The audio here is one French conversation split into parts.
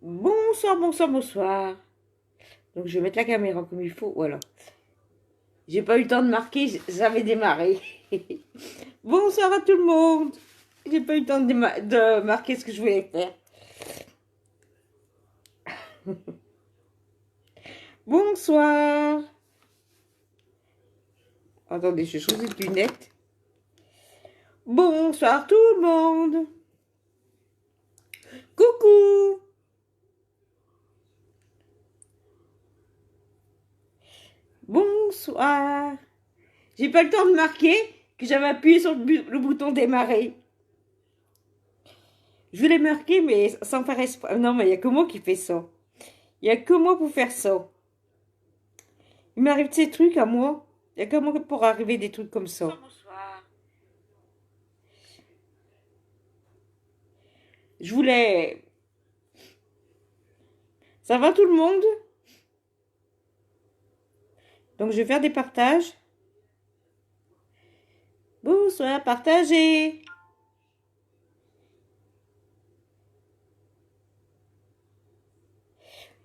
Bonsoir, bonsoir, bonsoir. Donc je vais mettre la caméra comme il faut. Voilà. J'ai pas eu le temps de marquer, j'avais démarré. Bonsoir à tout le monde. J'ai pas eu le temps de marquer ce que je voulais faire. Bonsoir. Attendez, je change de lunettes. Bonsoir tout le monde. Coucou. Bonsoir. J'ai pas le temps de marquer que j'avais appuyé sur le bouton démarrer. Je voulais marquer, mais sans faire exprès. Non, mais il n'y a que moi qui fais ça. Il n'y a que moi pour faire ça. Il m'arrive de ces trucs à moi. Il n'y a que moi pour arriver des trucs comme ça. Bonsoir. Je voulais... Ça va tout le monde? Donc je vais faire des partages. Bonsoir, partagez.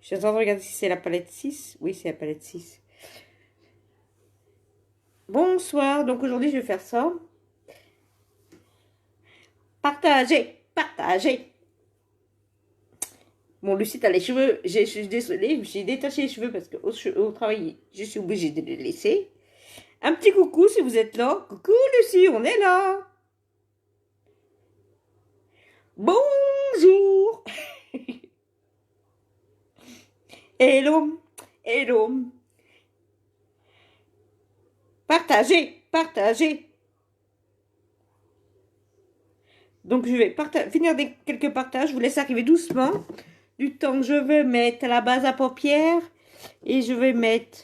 Je suis en train de regarder si c'est la palette 6. Oui, c'est la palette 6. Bonsoir. Donc aujourd'hui, je vais faire ça. Partagez, partagez. Bon, Lucie, t'as les cheveux. Je suis désolée, j'ai détaché les cheveux parce qu'au travail, je suis obligée de les laisser. Un petit coucou si vous êtes là. Coucou Lucie, on est là. Bonjour. Hello, hello. Partagez, partagez. Donc je vais finir quelques partages. Je vous laisse arriver doucement. Du temps que je vais mettre la base à paupières. Et je vais mettre...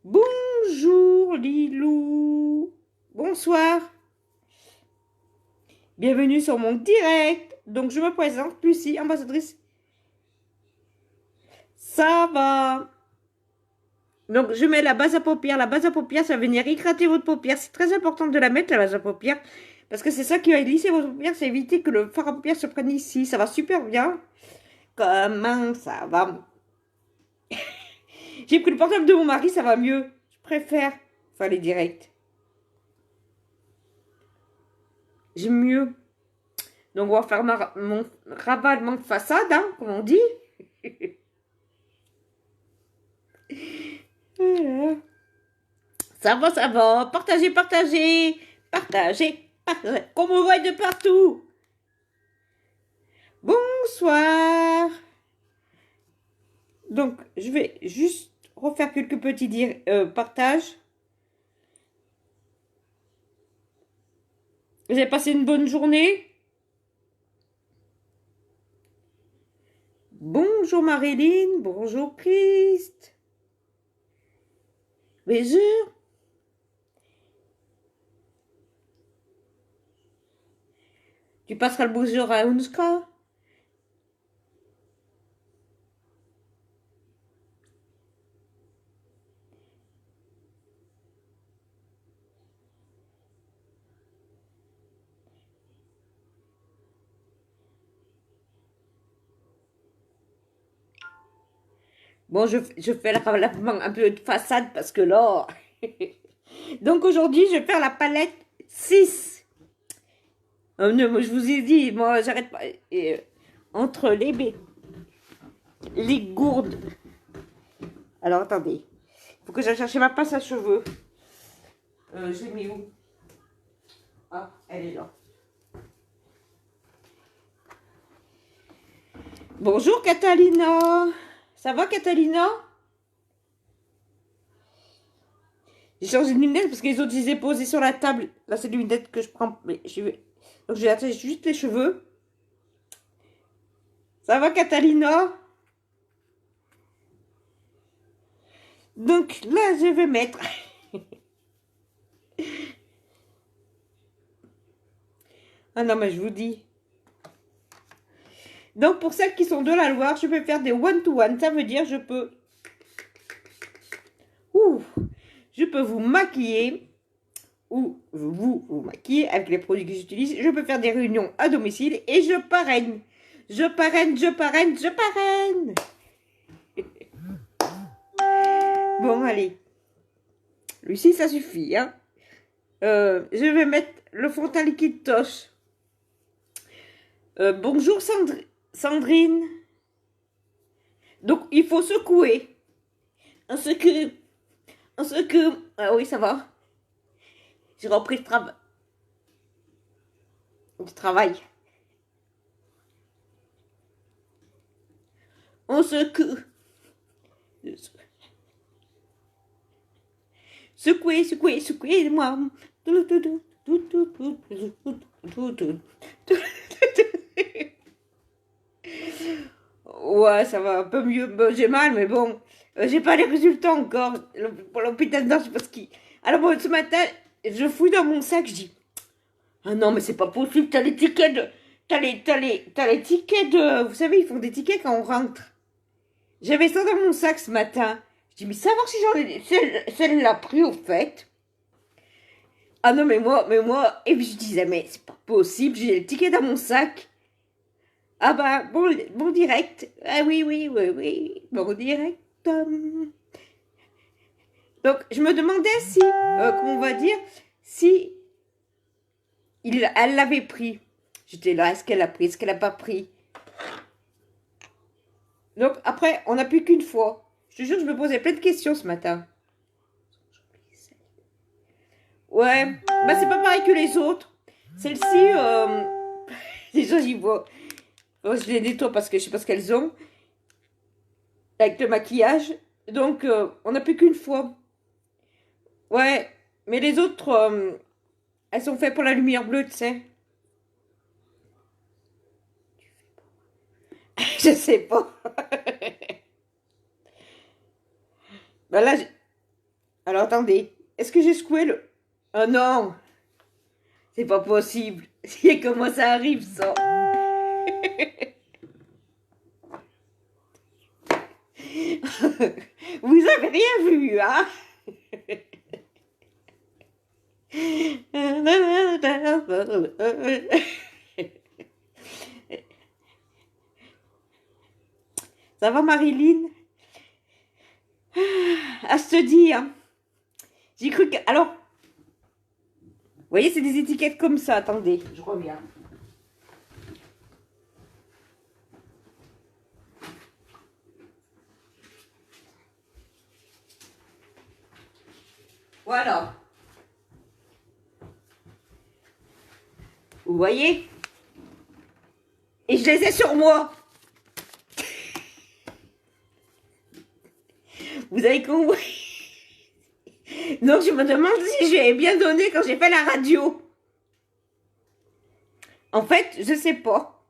Bonjour Lilou. Bonsoir. Bienvenue sur mon direct. Donc je me présente, Lucie, ambassadrice. Ça va. Donc je mets la base à paupières. La base à paupières, ça va venir éclater votre paupière. C'est très important de la mettre, la base à paupières. Parce que c'est ça qui va lisser votre paupière. C'est éviter que le fard à paupières se prenne ici. Ça va super bien. Comment ça va? J'ai pris le portable de mon mari, ça va mieux. Je préfère faire les directs. J'aime mieux. Donc, on va faire mon ravalement de façade, hein, comme on dit. Voilà. Ça va, ça va. Partagez, partagez. Partagez, partagez. Qu'on me voit de partout. Bonsoir. Donc, je vais juste refaire quelques petits partages. Vous avez passé une bonne journée? Bonjour Marilyn, bonjour Christ. Bonjour. Tu passeras le bonjour à Unska? Bon, je fais un peu de façade parce que là... Donc aujourd'hui, je vais faire la palette 6. Je vous ai dit, moi, j'arrête pas. Entre les gourdes. Alors, attendez. Il faut que j'aille chercher ma pince à cheveux. Je l'ai mis où? Ah, elle est là. Bonjour, Catalina. Ça va, Catalina? J'ai changé de lunettes parce que les autres, je les ai posées sur la table. Là, c'est des lunettes que je prends. Donc, je vais attacher juste les cheveux. Ça va, Catalina? Donc, là, je vais mettre... Ah non, mais je vous dis. Donc, pour celles qui sont de la Loire, je peux faire des one-to-one. Ça veut dire je peux... Je peux vous maquiller ou vous maquiller avec les produits que j'utilise. Je peux faire des réunions à domicile et je parraine. Je parraine, je parraine, je parraine. Bon, allez. Lucie, ça suffit, hein. Je vais mettre le fond de teint liquide Toche. Bonjour Sandrine. Donc, il faut secouer. On secoue. On secoue. Ah oui, ça va. J'ai repris le travail. Du travail. On secoue. Secouez, secouez, secouez-moi. Ouais, ça va un peu mieux. Bon, j'ai mal, mais bon. J'ai pas les résultats encore. Pour l'hôpital, non, je sais pas ce qui. Alors, bon, ce matin, je fouille dans mon sac, je dis. Ah non, mais c'est pas possible, t'as les tickets de. T'as les tickets de. Vous savez, ils font des tickets quand on rentre. J'avais ça dans mon sac ce matin. Je dis, mais savoir si j'en ai. Celle l'a pris au fait. Ah non, mais moi. Et puis je disais, mais c'est pas possible, j'ai le ticket dans mon sac. Ah bah, bon direct. Ah oui, bon direct. Donc, je me demandais si, comment on va dire, si elle l'avait pris. J'étais là, est-ce qu'elle l'a pris, est-ce qu'elle l'a pas pris? Donc, après, on n'a plus qu'une fois. Je te jure, je me posais plein de questions ce matin. Ouais, bah c'est pas pareil que les autres. Celle-ci, déjà j'y vois. Bon, je les nettoie parce que je sais pas ce qu'elles ont. Avec le maquillage. Donc, on n'a plus qu'une fois. Ouais, mais les autres, elles sont faites pour la lumière bleue, tu sais. Je sais pas. Bah là, alors attendez. Est-ce que j'ai secoué le... Oh non. C'est pas possible. Comment ça arrive, ça? Vous avez rien vu, hein? Ça va, Marilyn? Ah, je te dis, hein. J'ai cru que... Alors, vous voyez, c'est des étiquettes comme ça. Attendez, je reviens. Voilà. Vous voyez? Et je les ai sur moi. Vous avez compris? Donc, je me demande si j'ai bien donné quand j'ai fait la radio. En fait, je sais pas.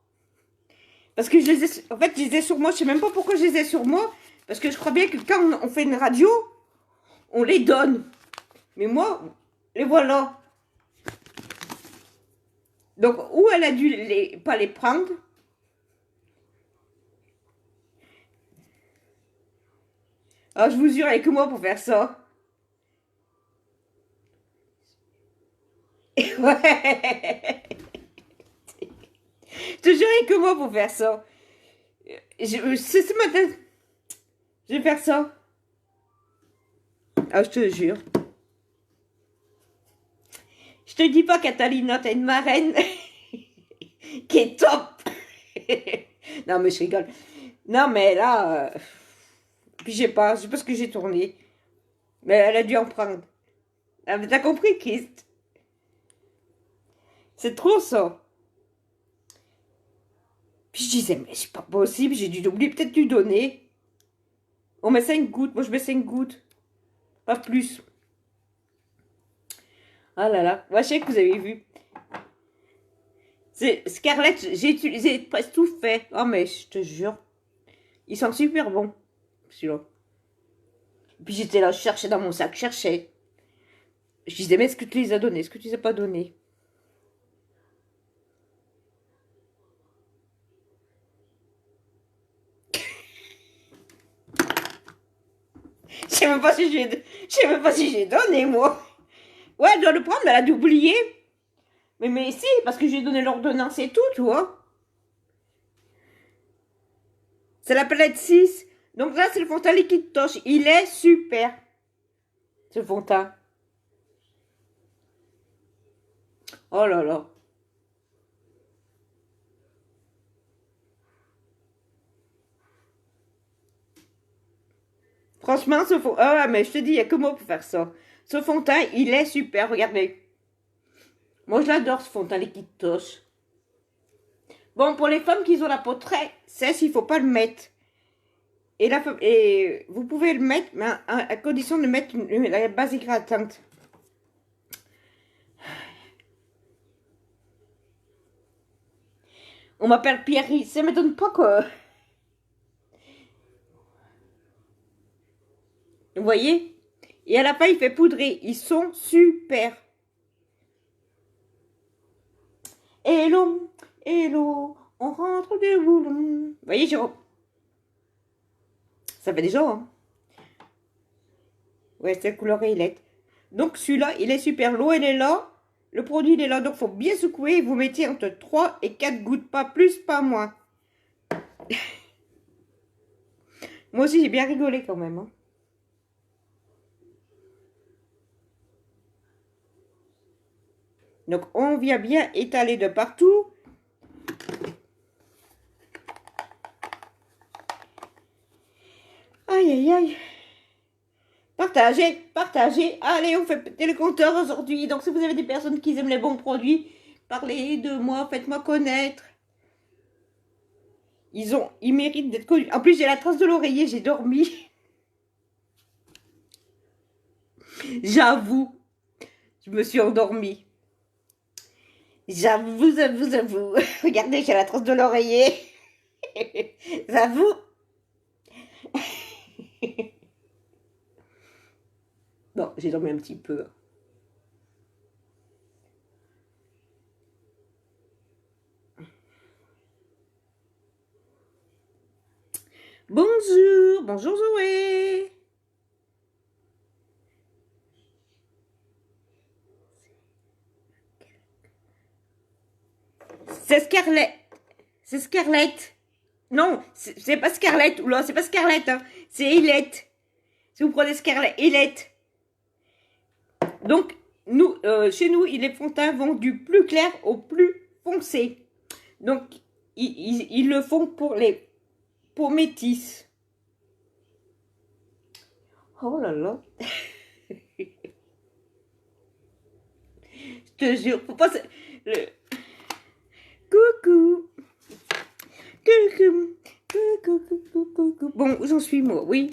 Parce que je les ai sur moi. Je sais même pas pourquoi je les ai sur moi. Parce que je crois bien que quand on fait une radio, on les donne. Mais moi, les voilà. Donc, où elle a dû pas les prendre. Ah, je vous jure, avec moi pour faire ça. Ouais. Je te jure, avec moi pour faire ça. C'est ce matin. Je vais faire ça. Ah, je te jure. Je te dis pas, Catalina, t'as une marraine qui est top. Non, mais je rigole. Non, mais là... Puis je sais pas ce que j'ai tourné. Mais elle a dû en prendre. Ah, mais t'as compris, Christ? C'est trop ça. Puis je disais, mais c'est pas possible, j'ai dû oublier, peut-être dû donner. On met 5 gouttes, moi je mets 5 gouttes. Pas plus. Ah là là, moi je sais que vous avez vu. C'est Scarlett, j'ai utilisé presque tout fait. Oh mais je te jure. Ils sont super bons. Celui-là. Puis j'étais là, je cherchais dans mon sac, je cherchais. Je disais, mais est-ce que tu les as donnés? Est-ce que tu les as pas donnés? Je sais même pas si j'ai donné, moi. Ouais, elle doit le prendre, mais elle a dû oublier. Mais si, parce que j'ai donné l'ordonnance et tout, tu vois. C'est la palette 6. Donc là, c'est le fond de teint liquide Toche. Il est super. Ce fond de teint. Oh là là. Franchement, ce fond... Ah, mais je te dis, il n'y a que moi pour faire ça. Ce fond de teint, il est super. Regardez. Moi, je l'adore, ce fond de teint liquide Toche. Bon, pour les femmes qui ont la peau très sèche, il ne faut pas le mettre. Et vous pouvez le mettre, mais à condition de mettre la base hydratante. On m'appelle Pierry. Ça ne m'étonne pas que... Vous voyez? Et à la fin, il fait poudrer. Ils sont super. Hello, hello, on rentre du boulot. Vous voyez, Jérôme? Ça fait déjà, hein? Ouais, c'est la couleur Ailette. Donc, celui-là, il est super. L'eau, elle est là. Le produit, il est là. Donc, il faut bien secouer. Vous mettez entre 3 et 4 gouttes. Pas plus, pas moins. Moi aussi, j'ai bien rigolé quand même, hein. Donc, on vient bien étaler de partout. Aïe, aïe, aïe. Partagez, partagez. Allez, on fait péter le compteur aujourd'hui. Donc, si vous avez des personnes qui aiment les bons produits, parlez de moi, faites-moi connaître. Ils méritent d'être connus. En plus, j'ai la trace de l'oreiller, j'ai dormi. J'avoue, je me suis endormie. J'avoue, j'avoue. Regardez, j'ai la trace de l'oreiller. J'avoue. Bon, j'ai dormi un petit peu. Bonjour, bonjour Zoé. C'est Scarlett. C'est Scarlett. Non, c'est pas Scarlett. Oula, c'est pas Scarlett. Hein. C'est Ailette. Si vous prenez Scarlett, Ailette. Donc, nous, chez nous, les fonds de teint vont du plus clair au plus foncé. Donc, ils le font pour les peaux métisses. Oh là là. Je te jure, faut pas... Coucou. Coucou. Coucou, coucou, coucou. Bon, j'en suis moi, oui.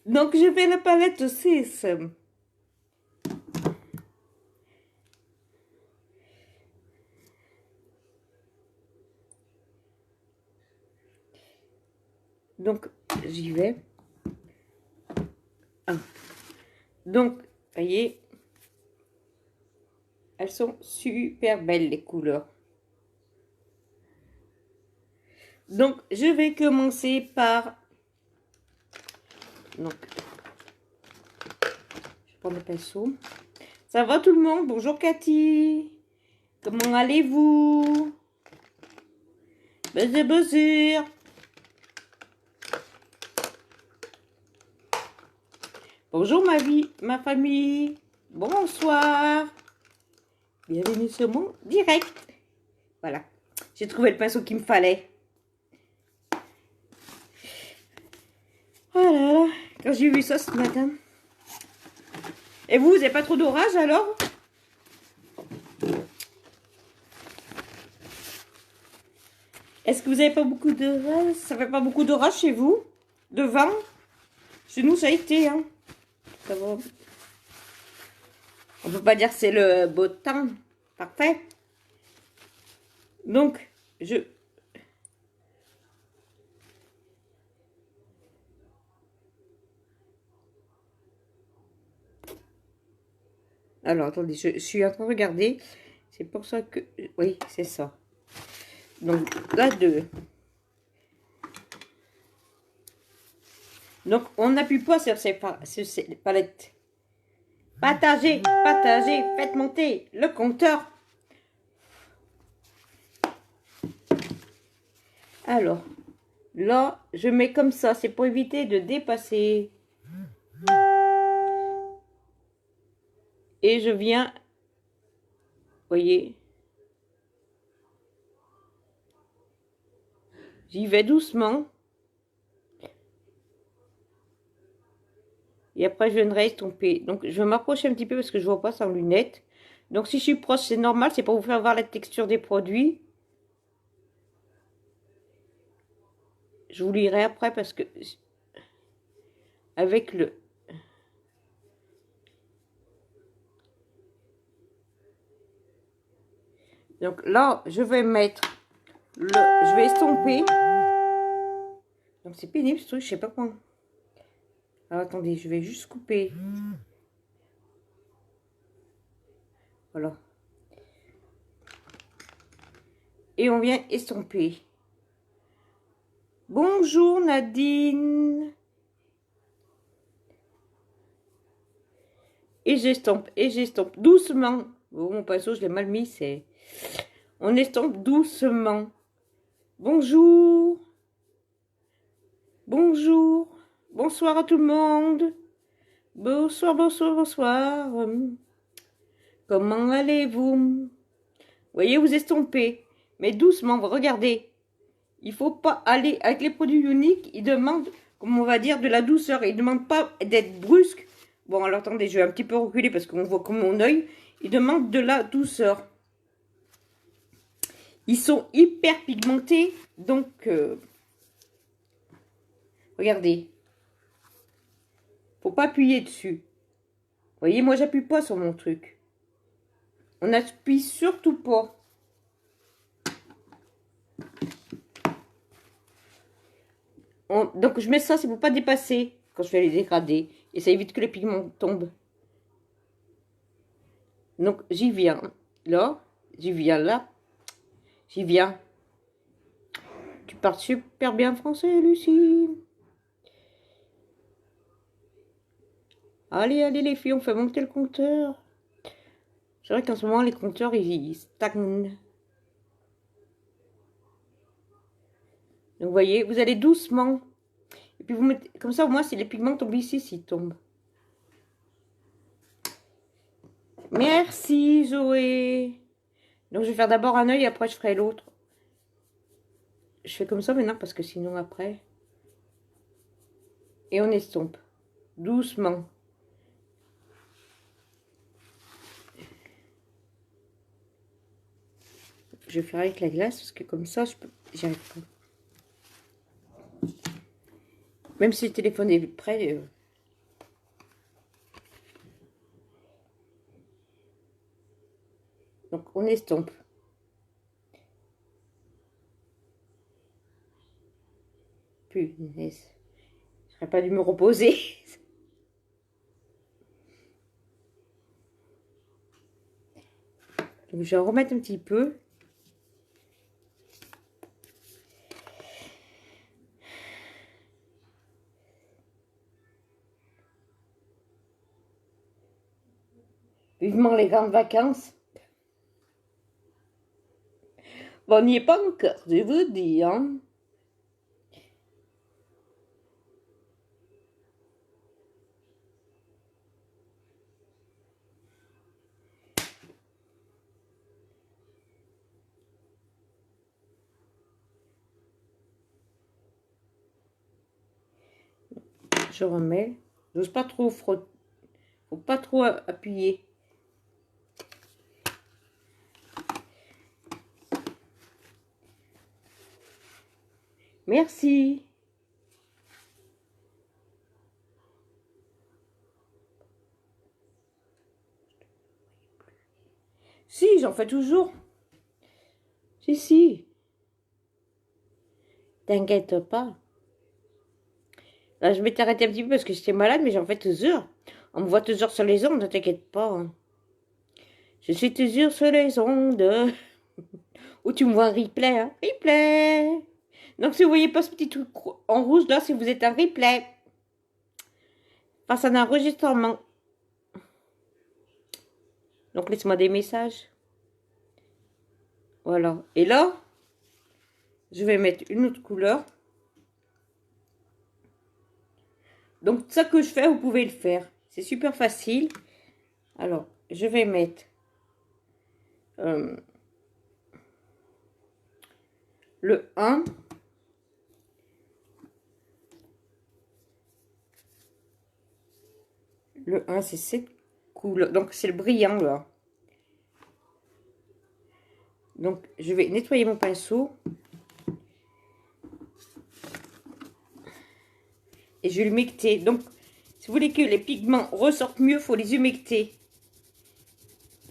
Donc, je fais la palette 6. Donc, j'y vais. Ah. Donc, voyez, elles sont super belles, les couleurs. Donc, je vais commencer par... Donc, je prends le pinceau. Ça va tout le monde? Bonjour Cathy. Comment allez-vous? Buzzer, buzzer. Bonjour ma famille. Bonsoir. Bienvenue sur mon direct. Voilà. J'ai trouvé le pinceau qu'il me fallait. Oh là là. Quand j'ai vu ça ce matin. Et vous n'avez pas trop d'orage alors? Est-ce que vous n'avez pas beaucoup d'orage? Ça fait pas beaucoup d'orage chez vous? De vent? Chez nous, ça a été, hein. Ça va. On peut pas dire que c'est le beau temps. Parfait. Donc, Alors, attendez, je suis en train de regarder. C'est pour ça que... Oui, c'est ça. Donc, là, 2. Donc, on n'appuie pas sur ces palettes. Partagez, partagez, faites monter le compteur. Alors, là, je mets comme ça. C'est pour éviter de dépasser. Et je viens, voyez, j'y vais doucement. Et après, je viendrai estomper. Donc, je vais m'approcher un petit peu parce que je ne vois pas sans lunettes. Donc, si je suis proche, c'est normal. C'est pour vous faire voir la texture des produits. Je vous lirai après parce que avec le... Donc là, je vais mettre le... Je vais estomper. Donc, c'est pénible ce truc, je sais pas quoi. Alors, attendez, je vais juste couper. Voilà. Et on vient estomper. Bonjour Nadine. Et j'estompe, doucement. Bon, mon pinceau, je l'ai mal mis, c'est... On estompe doucement. Bonjour. Bonjour. Bonsoir à tout le monde. Bonsoir, bonsoir, bonsoir. Comment allez-vous? Voyez, vous estompez. Mais doucement, regardez. Il ne faut pas aller avec les produits uniques. Ils demandent, comme on va dire, de la douceur. Ils ne demandent pas d'être brusques. Bon, alors attendez, je vais un petit peu reculer parce qu'on voit comme mon œil. Ils demandent de la douceur. Ils sont hyper pigmentés. Donc, regardez. Faut pas appuyer dessus. Vous voyez, moi, j'appuie pas sur mon truc. On n'appuie surtout pas. Donc, je mets ça, c'est pour pas dépasser quand je fais les dégradés. Et ça évite que les pigments tombent. Donc, j'y viens là. J'y viens là. J'y viens. Tu parles super bien français, Lucie. Allez, allez, les filles, on fait monter le compteur. C'est vrai qu'en ce moment, les compteurs, ils stagnent. Donc, vous voyez, vous allez doucement. Et puis, vous mettez... Comme ça, au moins, si les pigments tombent ici, s'ils tombent. Merci, Zoé. Donc, je vais faire d'abord un œil, après, je ferai l'autre. Je fais comme ça maintenant, parce que sinon, après... Et on estompe. Doucement. Je vais faire avec la glace, parce que comme ça, je peux... J'y arrive pas. Même si le téléphone est prêt. Donc, on estompe. Punaise. J'aurais pas dû me reposer. Donc, je vais en remettre un petit peu. Vivement les grandes vacances. Bon, on n'y est pas encore, je vous dis, hein. Je remets. J'ose pas trop frotter. Faut pas trop appuyer. Merci. Si, j'en fais toujours. Si, si. T'inquiète pas. Là, je m'étais arrêtée un petit peu parce que j'étais malade, mais j'en fais toujours. On me voit toujours sur les ondes, ne t'inquiète pas. Hein. Je suis toujours sur les ondes. Ou tu me vois en replay, hein. Replay. Donc, si vous voyez pas ce petit truc en rouge, là, si vous êtes en replay. Face à un enregistrement. Donc, laisse-moi des messages. Voilà. Et là, je vais mettre une autre couleur. Donc, ça que je fais, vous pouvez le faire. C'est super facile. Alors, je vais mettre le 1. Le 1, c'est cette couleur. Donc, c'est le brillant, là. Donc, je vais nettoyer mon pinceau. Et je vais l'humecter. Donc, si vous voulez que les pigments ressortent mieux, il faut les humecter.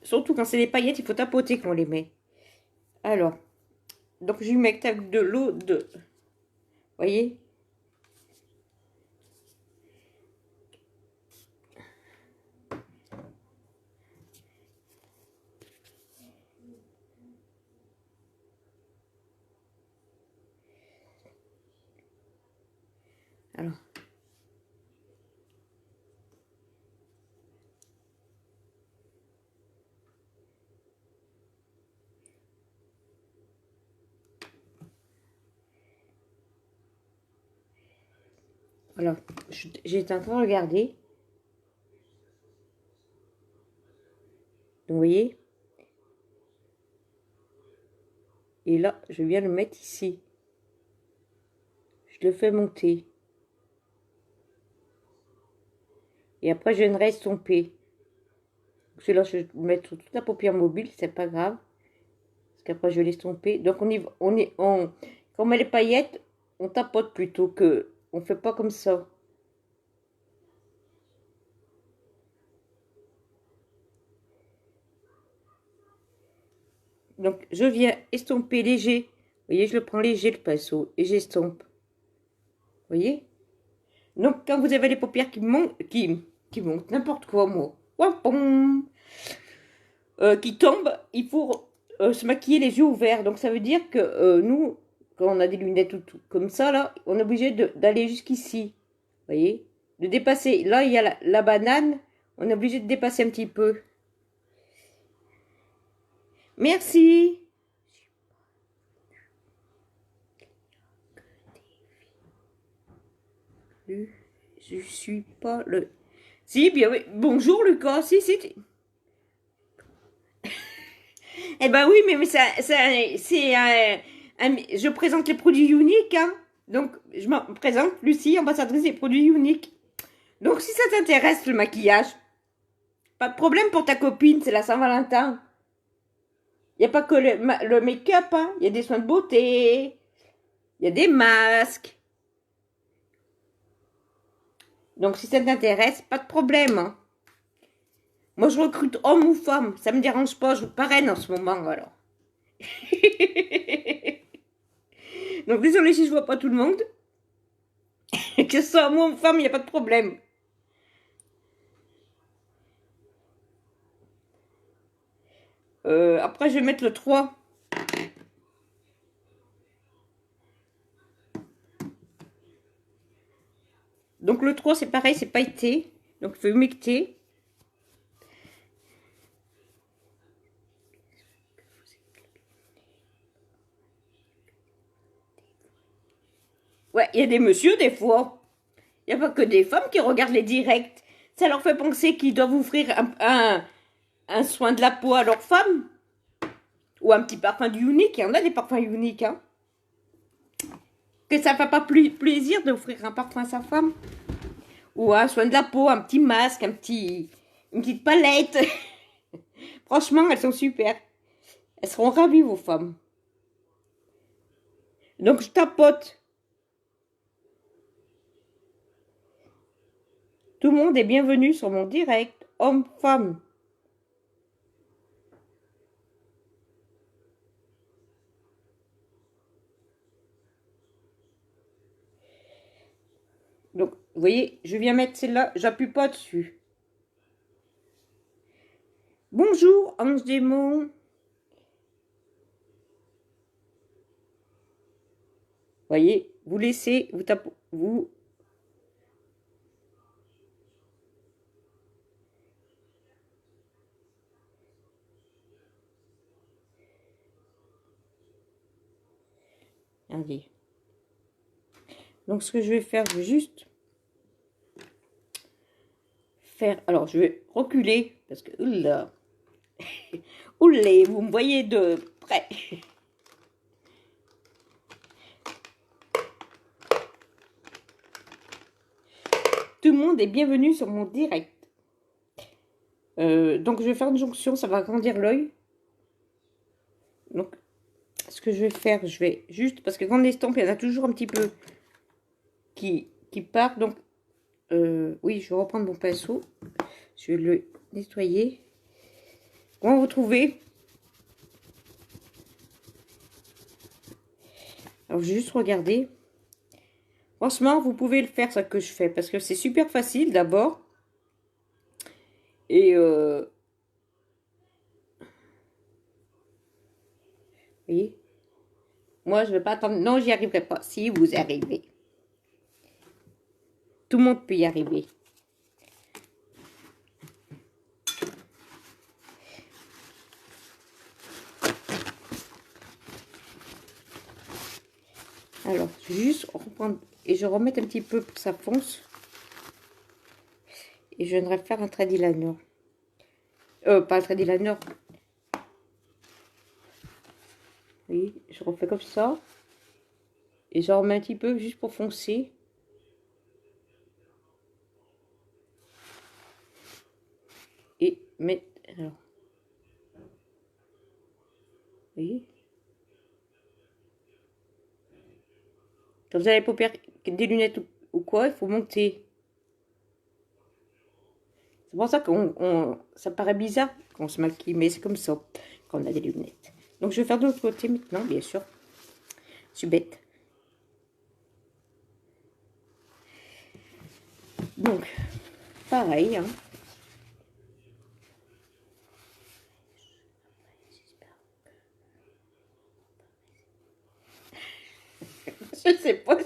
Surtout quand c'est des paillettes, il faut tapoter quand on les met. Alors, donc j'humecte avec de l'eau de... Voyez? Alors. Voilà, j'étais en train de regarder. Donc, vous voyez? Et là, je viens le mettre ici. Je le fais monter. Et après, je viens de estomper. Celui-là, je vais mettre toute la paupière mobile, c'est pas grave. Parce qu'après, je vais l'estomper. Donc, quand on met les paillettes, on tapote plutôt que... On fait pas comme ça. Donc, je viens estomper léger. Vous voyez, je le prends léger, le pinceau. Et j'estompe. Vous voyez? Donc, quand vous avez les paupières qui montent, n'importe quoi, moi, qui tombent, il faut se maquiller les yeux ouverts. Donc, ça veut dire que nous, quand on a des lunettes tout comme ça, là, on est obligé d'aller jusqu'ici. Vous voyez? De dépasser. Là, il y a la banane. On est obligé de dépasser un petit peu. Merci. Je suis pas le... Si, bien oui. Bonjour, Lucas. Si, si. Eh ben oui, mais je présente les produits uniques, hein. Donc, je me présente Lucie, ambassadrice des produits uniques. Donc, si ça t'intéresse, le maquillage, pas de problème pour ta copine, c'est la Saint-Valentin. Il n'y a pas que le make-up, hein. Il y a des soins de beauté, il y a des masques. Donc, si ça t'intéresse, pas de problème, hein. Moi, je recrute homme ou femme, ça me dérange pas, je vous parraine en ce moment, alors. Donc, désolé si je vois pas tout le monde. Que ce soit homme ou femme, il n'y a pas de problème. Après, je vais mettre le 3. Donc, le 3, c'est pareil, c'est pailleté. Donc, il faut humecter. Ouais, il y a des messieurs, des fois. Il n'y a pas que des femmes qui regardent les directs. Ça leur fait penser qu'ils doivent offrir un soin de la peau à leur femme. Ou un petit parfum du unique. Il y en a des parfums uniques, hein. Que ça ne fait pas plus plaisir d'offrir un parfum à sa femme. Ou un soin de la peau, un petit masque, une petite palette. Franchement, elles sont super. Elles seront ravies, vos femmes. Donc, je tapote. Tout le monde est bienvenu sur mon direct, homme-femme. Donc, vous voyez, je viens mettre celle-là, j'appuie pas dessus. Bonjour, Ange Démon. Voyez, vous laissez, vous tapez, vous... Allez. Donc, ce que je vais faire, je vais juste faire... Alors, je vais reculer, parce que... Oula, oulé, vous me voyez de près. Tout le monde est bienvenu sur mon direct. Donc, je vais faire une jonction, ça va agrandir l'œil. Donc, ce que je vais faire, je vais juste... Parce que quand on estompe, il y en a toujours un petit peu qui part. Donc, oui, je vais reprendre mon pinceau. Je vais le nettoyer. Comment vous trouvez? Alors, je vais juste regarder. Franchement, vous pouvez le faire, ça que je fais. Parce que c'est super facile, d'abord. Et... vous voyez? Moi, je ne vais pas attendre. Non, j'y arriverai pas. Si, vous y arrivez. Tout le monde peut y arriver. Alors, je vais juste reprendre et je remets un petit peu pour que ça fonce. Et je viendrai faire un trade liner. Pas un trade liner. Oui, je refais comme ça. Et je remets un petit peu juste pour foncer. Et mettre... Alors. Oui. Quand vous avez les paupières, des lunettes ou quoi, il faut monter. C'est pour ça ça paraît bizarre quand on se maquille, mais c'est comme ça quand on a des lunettes. Donc je vais faire de l'autre côté maintenant, bien sûr. Je suis bête. Donc, pareil. Hein. Je sais pas,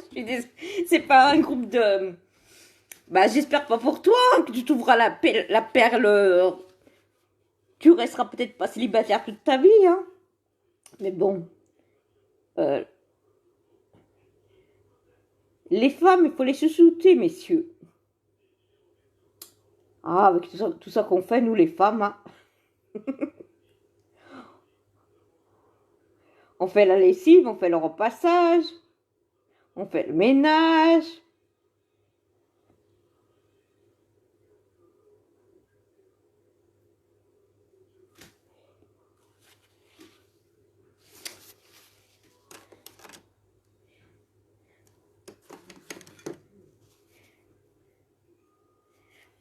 c'est pas un groupe de... Bah, j'espère pas pour toi que tu t'ouvras la perle. Tu resteras peut-être pas célibataire toute ta vie, hein. Mais bon. Les femmes, il faut les chouchouter, messieurs. Ah, avec tout ça qu'on fait, nous les femmes, hein. On fait la lessive, on fait le repassage, on fait le ménage.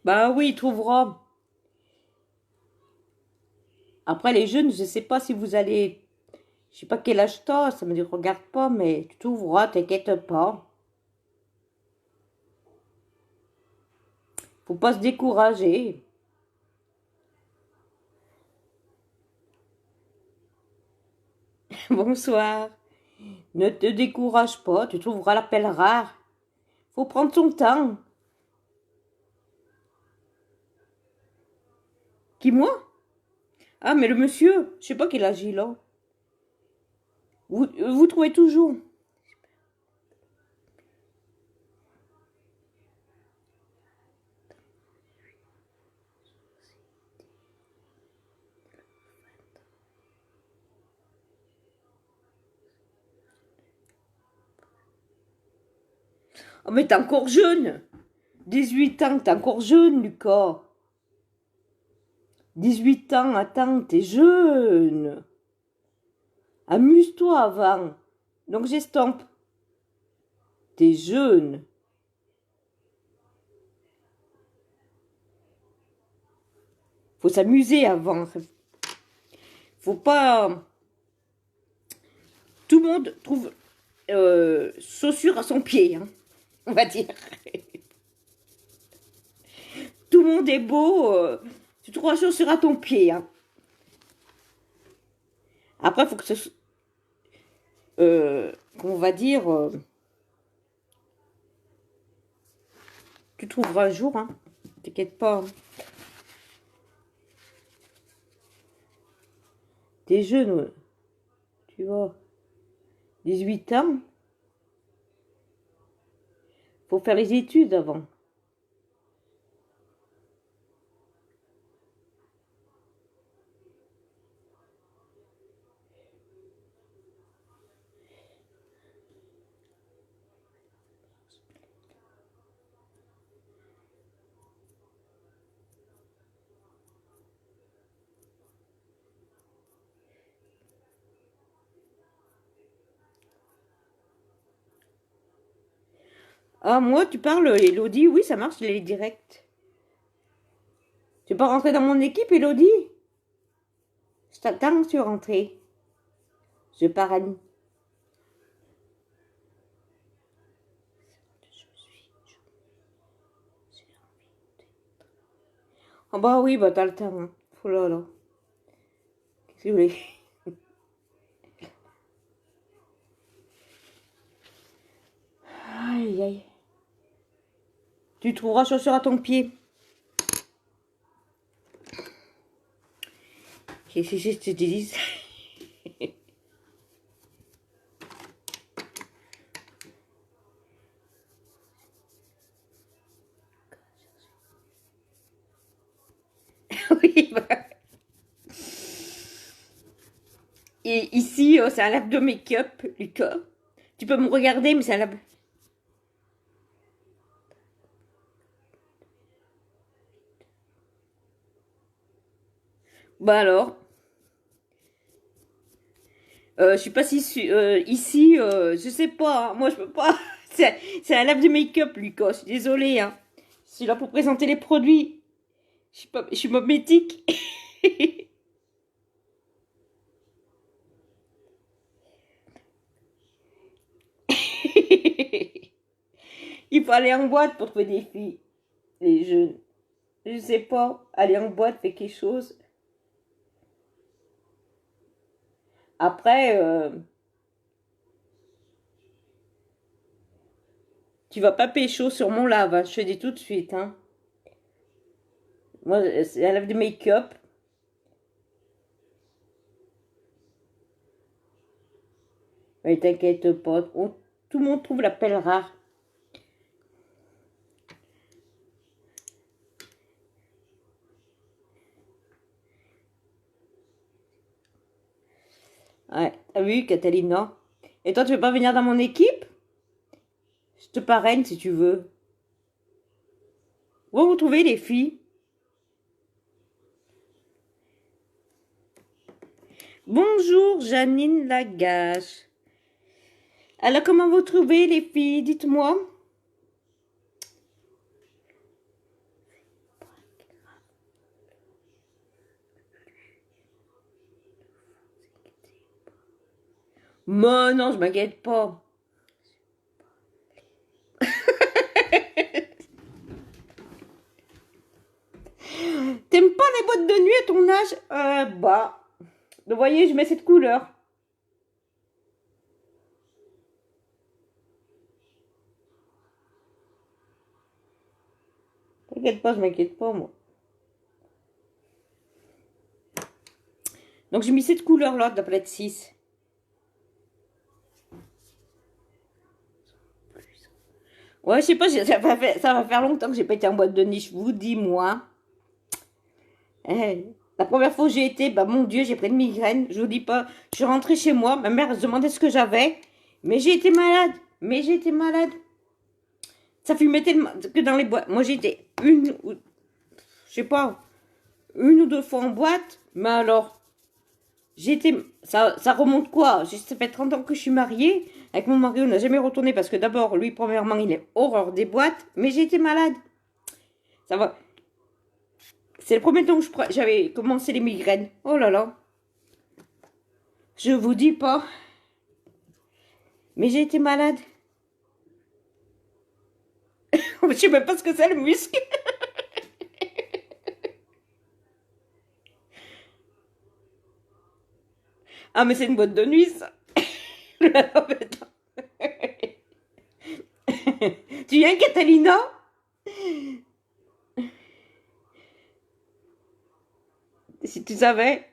Bah oui, il trouvera. Après, les jeunes, je sais pas si vous allez... Je sais pas quel âge t'as, ça me dit regarde pas, mais tu trouveras, t'inquiète pas. Faut pas se décourager. Bonsoir. Ne te décourage pas, tu trouveras l'appel rare. Faut prendre son temps. Qui, moi? Ah, mais le monsieur, je sais pas quel âge il a. Vous trouvez toujours. Oh, mais t'es encore jeune. 18 ans, t'es encore jeune, Lucas. 18 ans, attends, t'es jeune. Amuse-toi avant. Donc j'estompe. T'es jeune. Faut s'amuser avant. Faut pas... Tout le monde trouve chaussures à son pied, hein, on va dire. Tout le monde est beau. Tu trouves chaussures à ton pied. Hein. Après, il faut que ce... qu'on va dire... tu trouveras un jour, hein. T'inquiète pas. Hein. T'es jeune, tu vois. 18 ans. Faut faire les études avant. Ah, moi, tu parles, Elodie? Oui, ça marche, les directs. Tu peux pas rentrer dans mon équipe, Elodie? Je t'attends, tu es rentrée. Je pars à Nice. Ah bah oui, bah t'as le temps. Hein. Oh là là. Qu'est-ce que vous voulez? Aïe, aïe. Tu trouveras chaussures à ton pied. Qu'est-ce que je te dis? Oui, bah. Et ici, c'est un lave de make-up, Lucas. Tu peux me regarder, mais c'est un lave... Bah alors, je suis pas si ici, je sais pas, hein. Moi je peux pas. C'est un lave de make-up, Lucas. Je suis désolée, hein. Je suis là pour présenter les produits. Je suis pas métique. Il faut aller en boîte pour trouver des filles, les jeunes. Je sais pas, aller en boîte fait quelque chose. Après, tu vas pas pécho sur mon lave, hein. Je te dis tout de suite, hein. Moi, c'est un lave de make-up. Mais t'inquiète pas, tout le monde trouve la pelle rare. Ouais, t'as vu, Catalina? Et toi, tu veux pas venir dans mon équipe? Je te parraine si tu veux. Où vous trouvez les filles? Bonjour, Janine Lagache. Alors, comment vous trouvez les filles? Dites-moi. Moi, non, je m'inquiète pas. T'aimes pas les boîtes de nuit à ton âge? Bah. Vous voyez, je mets cette couleur. T'inquiète pas, je m'inquiète pas, moi. Donc, j'ai mis cette couleur-là de la palette 6. Ouais, je sais pas, ça va faire longtemps que j'ai pas été en boîte de nuit, je vous dis, moi. La première fois où j'ai été, bah mon Dieu, j'ai pris une migraine. Je vous dis pas, je suis rentrée chez moi, ma mère se demandait ce que j'avais. Mais j'ai été malade. Mais j'ai été malade. Ça fumait tellement que dans les boîtes. Moi, j'étais je sais pas, une ou deux fois en boîte. Mais alors, ça remonte quoi? Ça fait 30 ans que je suis mariée. Avec mon mari, on n'a jamais retourné parce que d'abord, lui, premièrement, il est horreur des boîtes. Mais j'ai été malade. Ça va. C'est le premier temps que j'avais commencé les migraines. Oh là là. Je vous dis pas. Mais j'ai été malade. Je sais même pas ce que c'est le muscle. Ah, mais c'est une boîte de nuit, ça. Tu viens, Catalina? Si tu savais.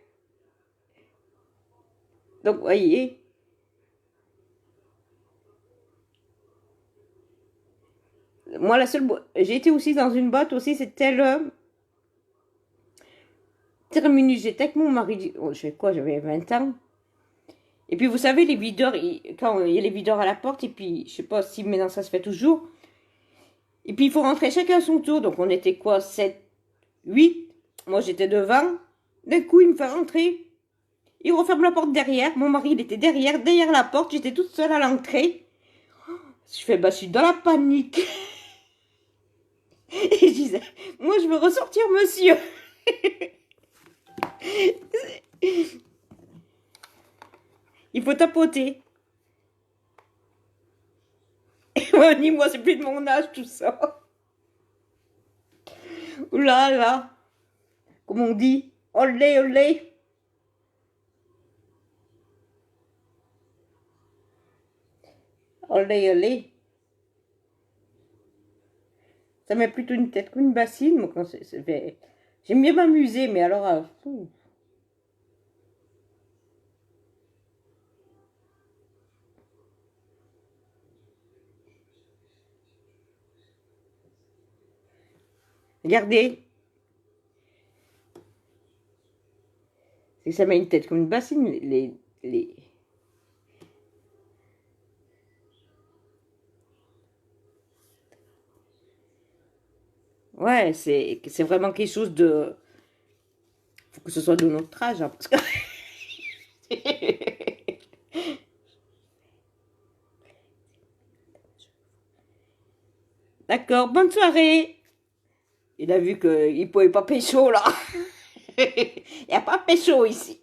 Donc, voyez. Moi, la seule... J'ai été aussi dans une boîte aussi, c'était le... Terminus. J'étais avec mon mari. Oh, je fais quoi? J'avais 20 ans. Et puis, vous savez, les videurs, quand il y a les videurs à la porte, et puis, je sais pas si maintenant ça se fait toujours. Et puis, il faut rentrer chacun à son tour. Donc, on était quoi? 7, 8. Moi, j'étais devant. D'un coup, il me fait rentrer. Il referme la porte derrière. Mon mari, il était derrière la porte. J'étais toute seule à l'entrée. Je fais, bah, je suis dans la panique. Et je disais, moi, je veux ressortir, monsieur. Il faut tapoter. Ouais, dis-moi, c'est plus de mon âge, tout ça. Ouh là là. Comme on dit, olé, olé. Olé, olé. Ça met plutôt une tête qu'une bassine, moi, quand j'aime bien m'amuser, mais alors... Regardez. C'est que ça met une tête comme une bassine, les... Ouais, c'est vraiment quelque chose de... Faut que ce soit de notre âge, hein, parce que... D'accord, bonne soirée. Il a vu qu'il ne pouvait pas pécho, là. Il n'y a pas pécho ici.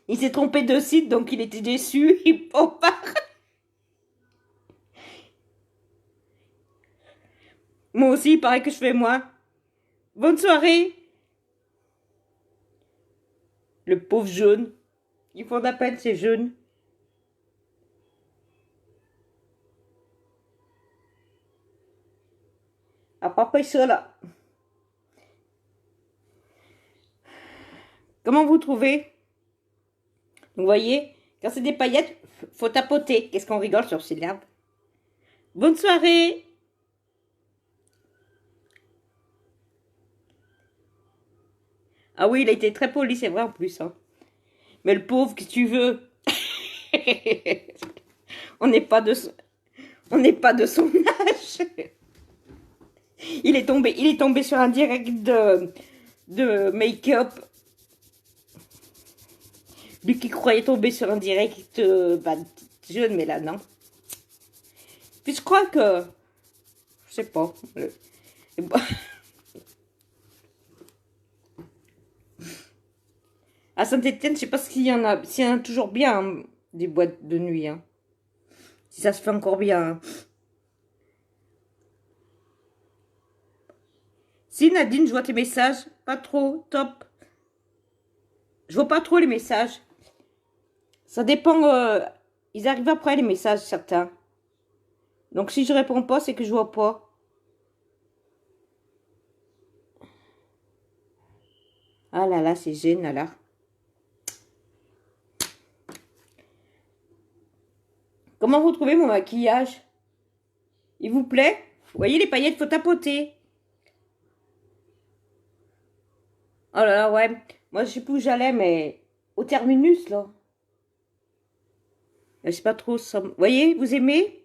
Il s'est trompé de site, donc il était déçu. Il peut pas. Moi aussi, il paraît que je fais moi. Bonne soirée. Le pauvre jaune. Ils font de la peine, ces jeunes. À pas pécho, là. Comment vous trouvez? Vous voyez, quand c'est des paillettes, faut tapoter. Qu'est-ce qu'on rigole sur ces lèvres? Bonne soirée. Ah oui, il a été très poli, c'est vrai en plus. Hein. Mais le pauvre, que tu veux. On n'est pas de son âge. Il est tombé sur un direct de make-up. Lui qui croyait tomber sur un direct jeune, mais là, non. Puis je crois que... Je sais pas. À Saint-Étienne, je sais pas s'il y en a toujours bien, hein, des boîtes de nuit. Hein. Si ça se fait encore bien. Hein. Si Nadine, je vois tes messages. Pas trop, top. Je vois pas trop les messages. Ça dépend. Ils arrivent après les messages, certains. Donc si je réponds pas, c'est que je vois pas. Ah là là, c'est gênant là. Comment vous trouvez mon maquillage? Il vous plaît? Vous voyez les paillettes, faut tapoter. Oh là là, ouais. Moi, je sais plus où j'allais, mais au terminus, là. Je sais pas trop ça. Vous voyez, vous aimez?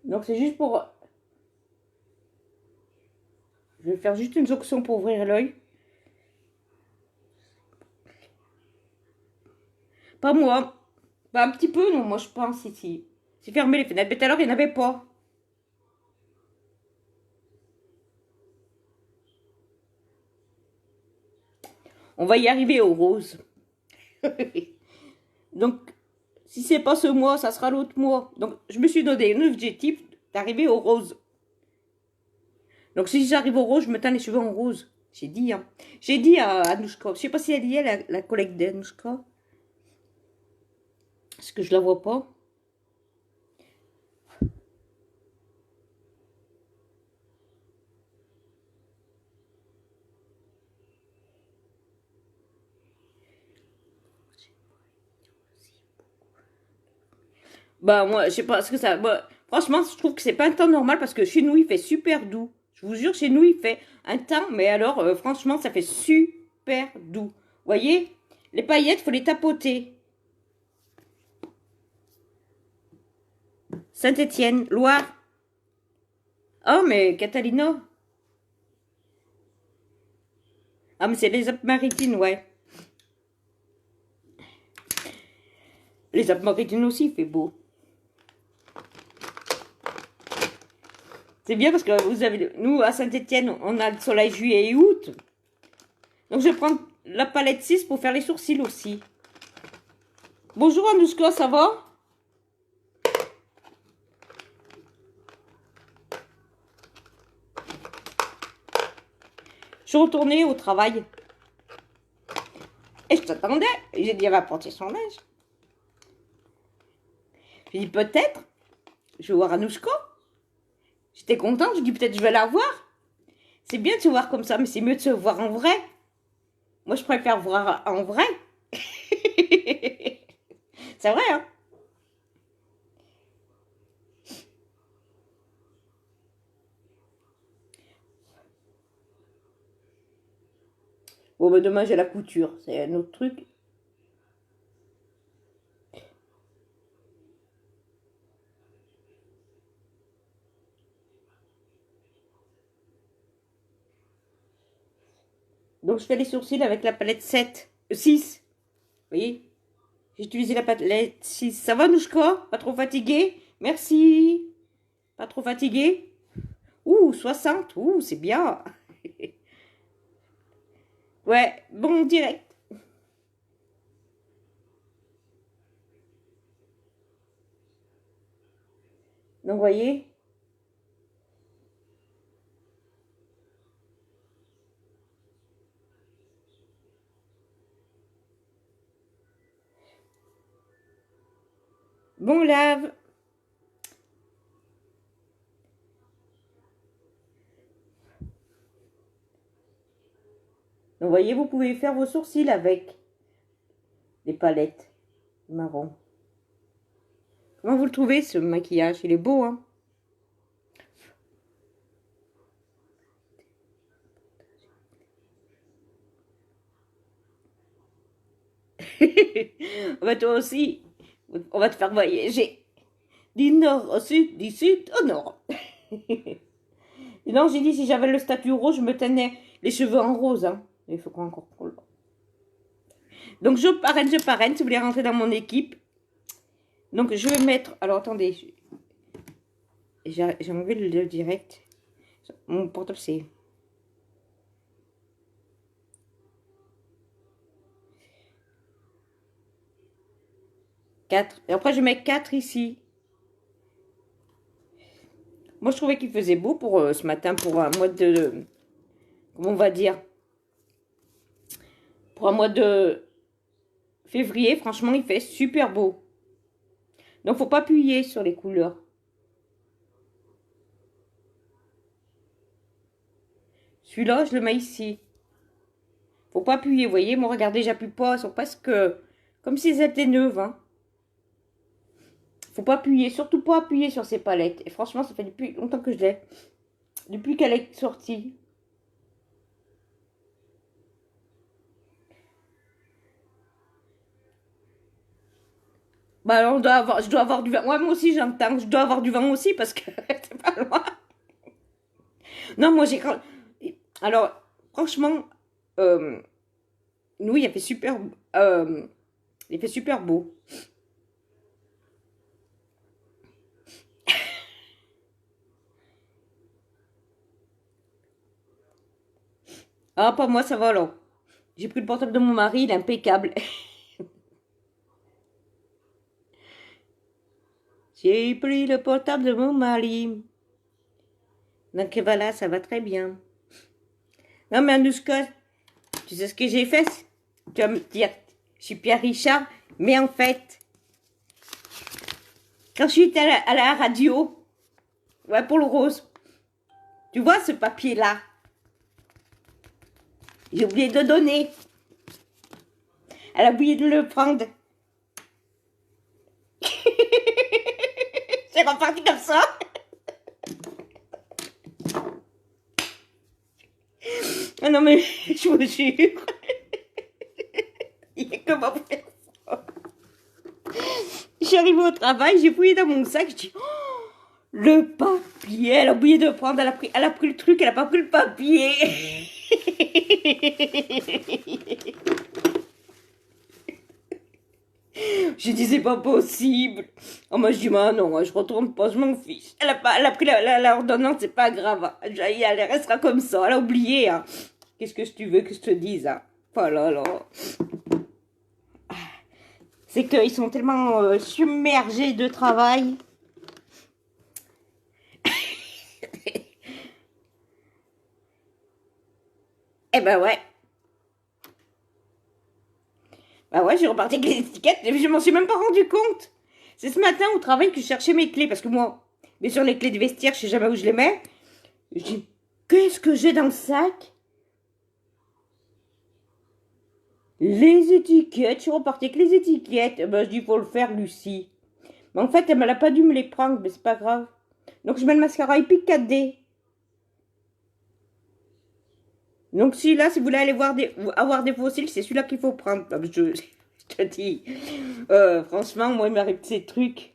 Donc, c'est juste pour... Je vais faire juste une jonction pour ouvrir l'œil. Pas moi. Bah, un petit peu, non, moi, je pense, ici. C'est fermé les fenêtres. Mais tout à l'heure, il n'y en avait pas. On va y arriver au rose. Donc, si c'est pas ce mois, ça sera l'autre mois. Donc, je me suis donné un objectif d'arriver au rose. Donc, si j'arrive au rose, je me teins les cheveux en rose. J'ai dit, hein. J'ai dit à Anouchka. Je sais pas si elle y est, la collègue d'Anouchka. Parce que je la vois pas. Bah moi, je sais pas ce que ça... Bah, franchement, je trouve que c'est pas un temps normal parce que chez nous, il fait super doux. Je vous jure, chez nous, il fait un temps, mais alors, franchement, ça fait super doux. Vous voyez? Les paillettes, faut les tapoter. Saint-Étienne, Loire. Oh, mais Catalina. Ah, mais c'est les Alpes-Maritimes, ouais. Les Alpes-Maritimes aussi, il fait beau. C'est bien parce que vous avez, nous, à Saint-Étienne, on a le soleil juillet et août. Donc, je prends la palette 6 pour faire les sourcils aussi. Bonjour Anouchka, ça va? Je suis retournée au travail. Et je t'attendais. J'ai dit, elle va porter son linge. J'ai dit, peut-être. Je vais voir Anouchka. J'étais contente. Je dis, peut-être je vais la voir. C'est bien de se voir comme ça, mais c'est mieux de se voir en vrai. Moi, je préfère voir en vrai. C'est vrai, hein? Bon, ben demain, j'ai la couture. C'est un autre truc. Donc, je fais les sourcils avec la palette 7. 6. Vous voyez? J'ai utilisé la palette 6. Ça va, Nouchka? Pas trop fatigué? Merci. Pas trop fatigué? Ouh, 60. Ouh, c'est bien. Ouais, bon, direct. Donc, vous voyez? Bon, lave. Donc, vous voyez, vous pouvez faire vos sourcils avec les palettes marron. Comment vous le trouvez, ce maquillage? Il est beau, hein? Bah, toi aussi, on va te faire voyager du nord au sud, du sud au nord. Non, j'ai dit, si j'avais le statut rose, je me tenais les cheveux en rose. Hein. Il faut qu'on encore... Donc, je parraine, si vous voulez rentrer dans mon équipe. Donc, je vais mettre... Alors, attendez. J'ai enlevé le direct. Mon portable, c'est... 4. Et après, je mets 4 ici. Moi, je trouvais qu'il faisait beau pour ce matin, pour un mois de... Comment on va dire? Pour un mois de février, franchement, il fait super beau. Donc, faut pas appuyer sur les couleurs. Celui-là, je le mets ici. Faut pas appuyer, vous voyez? Moi, regardez, j'appuie pas. Ils sont presque comme si elles étaient neuves. Hein. Faut pas appuyer, surtout pas appuyer sur ces palettes. Et franchement, ça fait depuis longtemps que je l'ai. Depuis qu'elle est sortie. Bah alors, je dois avoir du vent. Ouais, moi aussi, j'entends. Je dois avoir du vent aussi parce que c'est pas loin. Non, moi, j'ai... Alors, franchement, nous, il fait super beau. Ah, pas moi, ça va alors. J'ai pris le portable de mon mari, il est impeccable. J'ai pris le portable de mon mari. Donc voilà, ça va très bien. Non, mais Anouchka, tu sais ce que j'ai fait? Tu vas me dire, je suis Pierre Richard, mais en fait, Quand je suis à la radio, ouais, pour le rose. Tu vois ce papier-là? J'ai oublié de donner. Elle a oublié de le prendre. C'est reparti comme ça. Ah non mais je vous jure. Il y a que moi pour faire ça. Je suis arrivée au travail, j'ai fouillé dans mon sac, je dis oh, le papier, elle a oublié de prendre, elle a pris le truc, elle a pas pris le papier. Je dis c'est pas possible. Oh, moi je dis bah non, je retourne pas, je m'en fiche. Elle a pris l'ordonnance, c'est pas grave. Elle restera comme ça, elle a oublié. Hein. Qu'est-ce que tu veux que je te dise hein? Oh là là. C'est qu'ils sont tellement submergés de travail. Eh ben ouais. Bah ouais, j'ai reparti avec les étiquettes, je m'en suis même pas rendu compte. C'est ce matin au travail que je cherchais mes clés, parce que moi, bien sûr, les clés de vestiaire, je sais jamais où je les mets. Je dis, qu'est-ce que j'ai dans le sac? Les étiquettes, je suis repartie avec les étiquettes. Ben, je dis, faut le faire, Lucie. Mais en fait, elle m'a pas dû me les prendre, mais c'est pas grave. Donc, je mets le mascara Epic 4D. Donc, celui-là, si vous voulez aller avoir des fossiles, c'est celui-là qu'il faut prendre. Je te dis, franchement, moi, il m'arrive ces trucs.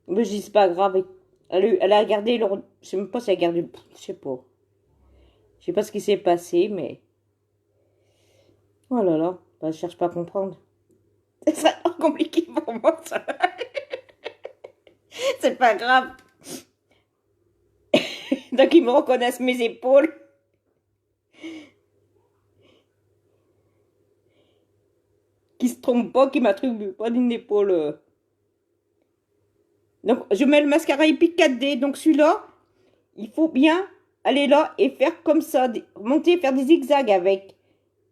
Mais je dis, c'est pas grave. Elle a gardé leur... Je sais même pas si elle a gardé... Je sais pas. Je sais pas ce qui s'est passé, mais... Oh là là. Ben, je cherche pas à comprendre. C'est serait trop compliqué pour moi, ça. C'est pas grave. Donc, ils me reconnaissent mes épaules. Qui se trompe pas, qui m'attribue pas d'une épaule. Donc, je mets le mascara Epic 4D. Donc, celui-là, il faut bien aller là et faire comme ça. Monter, faire des zigzags avec.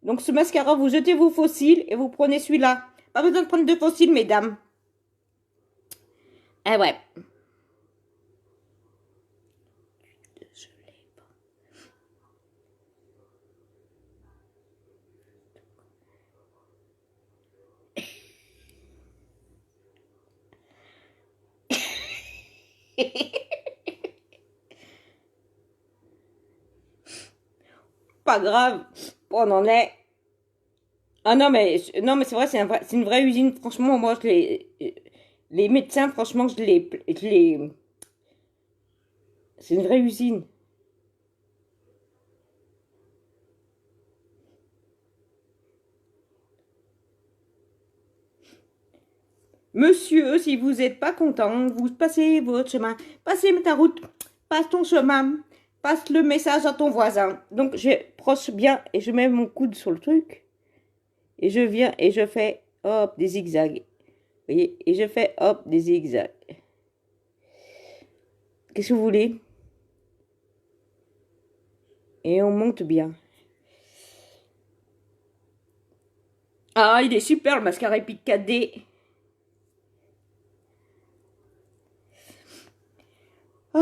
Donc, ce mascara, vous jetez vos fossiles et vous prenez celui-là. Pas besoin de prendre deux fossiles, mesdames. Eh ouais. Pas grave. On en est. Ah non, mais c'est vrai, c'est une vraie usine. Franchement, moi, les médecins, franchement, c'est une vraie usine. Monsieur, si vous n'êtes pas content, vous passez votre chemin. Passez ta route, passe ton chemin, passe le message à ton voisin. Donc, je proche bien et je mets mon coude sur le truc. Et je viens et je fais, hop, des zigzags. Vous voyez? Et je fais, hop, des zigzags. Qu'est-ce que vous voulez? Et on monte bien. Ah, il est super le mascara Epic 4D. Ah.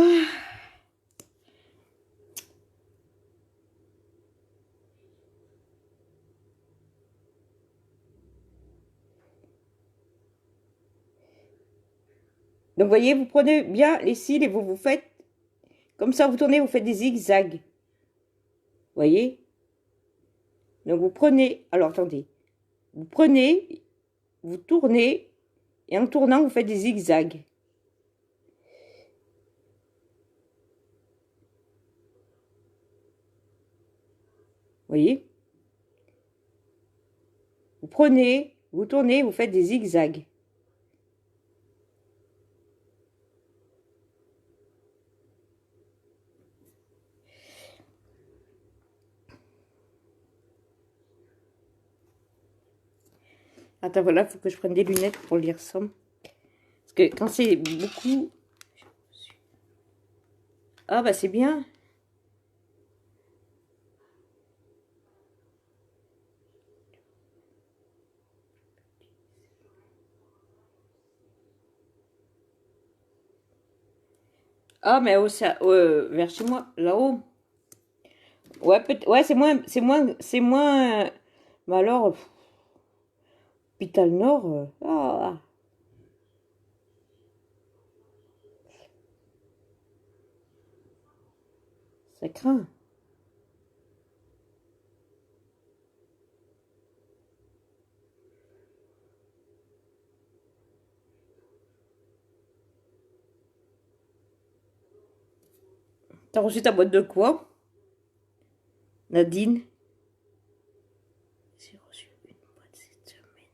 Donc, vous voyez, vous prenez bien les cils et vous faites, comme ça, vous tournez, vous faites des zigzags. Vous voyez? Donc, vous prenez, alors, attendez. Vous prenez, vous tournez, et en tournant, vous faites des zigzags. Vous voyez? Vous prenez, vous tournez, vous faites des zigzags. Attends, voilà, il faut que je prenne des lunettes pour lire ça. Parce que quand c'est beaucoup... Ah, bah c'est bien. Ah, mais vers chez moi, là-haut. Ouais, ouais, c'est moins. Mais alors, Hôpital Nord, ça craint. T'as reçu ta boîte de quoi, Nadine? J'ai reçu une boîte cette semaine.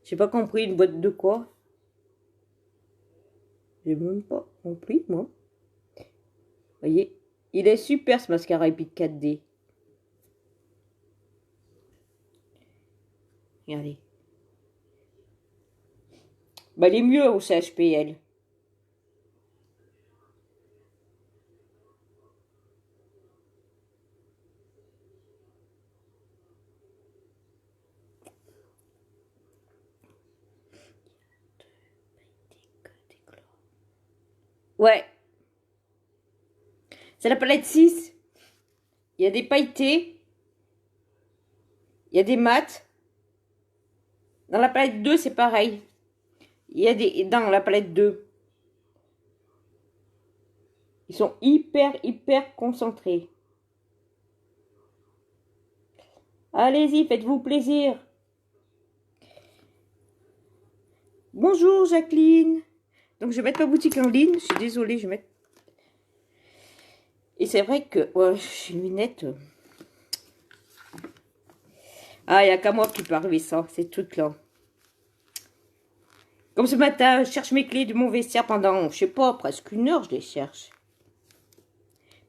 J'ai pas compris, une boîte de quoi? J'ai même pas compris, moi. Voyez, il est super ce mascara Epic 4D. Regardez. Bah, il est mieux au CHPL. Ouais. C'est la palette 6. Il y a des pailletés. Il y a des mats. Dans la palette 2, c'est pareil. Il y a des... Dans la palette 2. Ils sont hyper concentrés. Allez-y, faites-vous plaisir. Bonjour Jacqueline. Donc je vais mettre ma boutique en ligne. Je suis désolée, je vais mettre... Et c'est vrai que... Ouais, j'ai une lunette. Ah, il n'y a qu'à moi qui peut arriver ça. C'est tout là. Comme ce matin, je cherche mes clés de mon vestiaire pendant, je sais pas, presque 1 heure, je les cherche.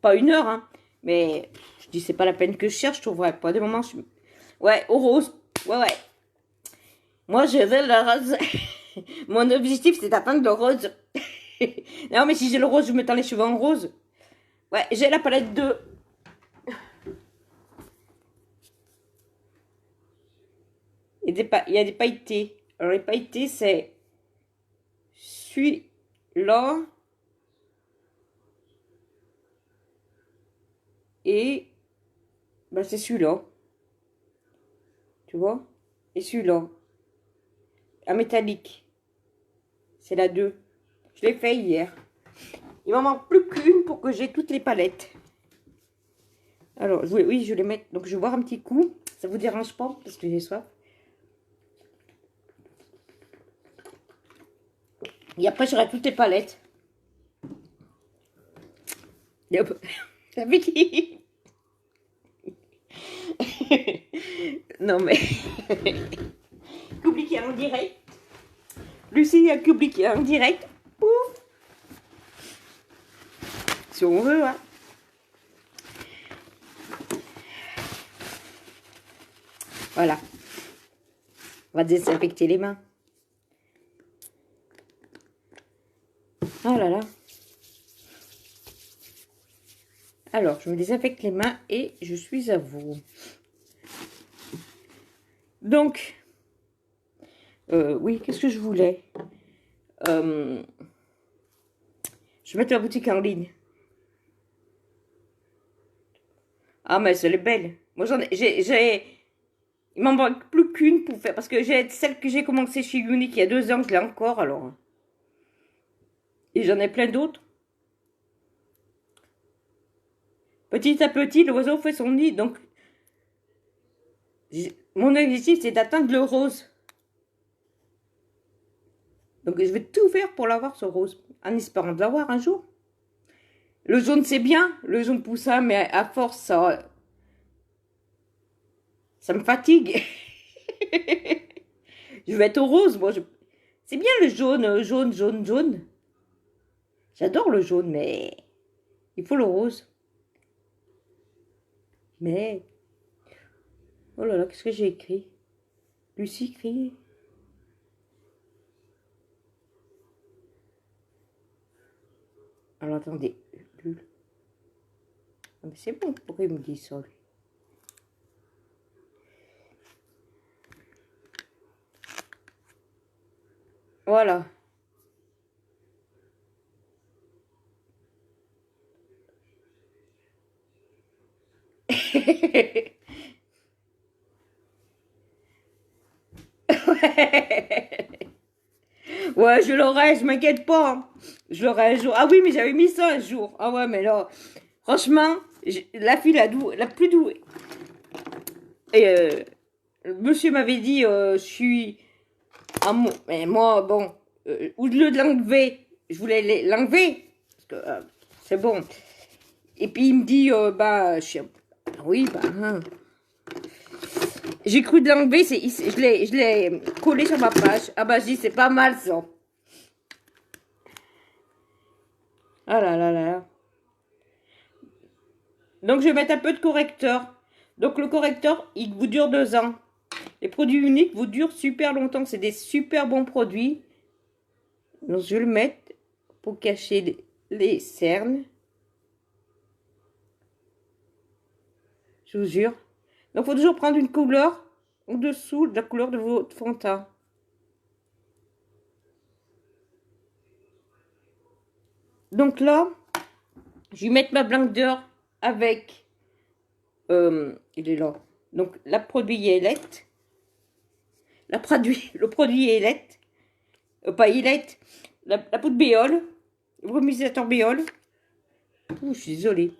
Pas 1 heure, hein. Mais je dis, c'est pas la peine que je cherche, je trouverai pas. Des moments, ouais, au rose. Ouais, ouais. Moi, je veux le rose. Mon objectif, c'est d'atteindre le rose. Non, mais si j'ai le rose, je me tends les cheveux en rose. Ouais, j'ai la palette 2. Il y a des pailletés. Alors, les pailletés, c'est celui-là. Et ben, c'est celui-là. Tu vois? Et celui-là. Un métallique. C'est la 2. Je l'ai fait hier. Il m'en manque plus qu'une pour que j'ai toutes les palettes. Alors, oui, je vais les mettre. Donc, je vais boire un petit coup. Ça vous dérange pas parce que j'ai soif. Et après, j'aurai toutes les palettes. Et hop. Appétit. Non, mais... Compliqué en direct. Lucie a compliqué en direct. Pouf. Si on veut, hein. Voilà. On va désinfecter les mains. Oh là là. Alors, je me désinfecte les mains et je suis à vous. Donc, oui, qu'est-ce que je voulais? Je vais mettre ma boutique en ligne. Ah, mais elle est belle. Moi, il m'en manque plus qu'une pour faire. Parce que j'ai celle que j'ai commencé chez Unique il y a 2 ans, je l'ai encore, alors. Et j'en ai plein d'autres. Petit à petit, l'oiseau fait son nid. Donc, mon objectif, c'est d'atteindre le rose. Donc, je vais tout faire pour l'avoir, ce rose. En espérant de l'avoir un jour. Le jaune, c'est bien. Le jaune poussin, mais à force, ça me fatigue. Je vais être au rose, moi. C'est bien le jaune, jaune. J'adore le jaune, mais il faut le rose. Mais... Oh là là, qu'est-ce que j'ai écrit? Lucie crie. Alors, attendez. Ah, mais c'est bon, pourquoi il me dit ça, lui? Voilà. Ouais, je l'aurai, je m'inquiète pas, hein. Je l'aurai un jour. Ah oui, mais j'avais mis ça un jour. Ah ouais, mais là, franchement, la fille la plus douée. Et monsieur m'avait dit, je suis... Ah, mais moi, bon, au lieu de l'enlever, je voulais l'enlever. Parce que c'est bon. Et puis il me dit, bah, oui, bah... hein. J'ai cru de l'enlever, je l'ai collé sur ma page. Ah bah, je dis, c'est pas mal ça. Ah là là là. Donc, je vais mettre un peu de correcteur. Donc, le correcteur, il vous dure 2 ans. Les produits uniques vous durent super longtemps. C'est des super bons produits. Donc, je vais le mettre pour cacher les cernes. Je vous jure. Donc, il faut toujours prendre une couleur en dessous de la couleur de votre fond de teint. Donc là, je vais mettre ma blender avec... il est là. Donc, la produit Ailette. Le produit Ailette. Pas Ailette. La poudre Béole. Le brumisateur Béole. Ouh, je suis désolée.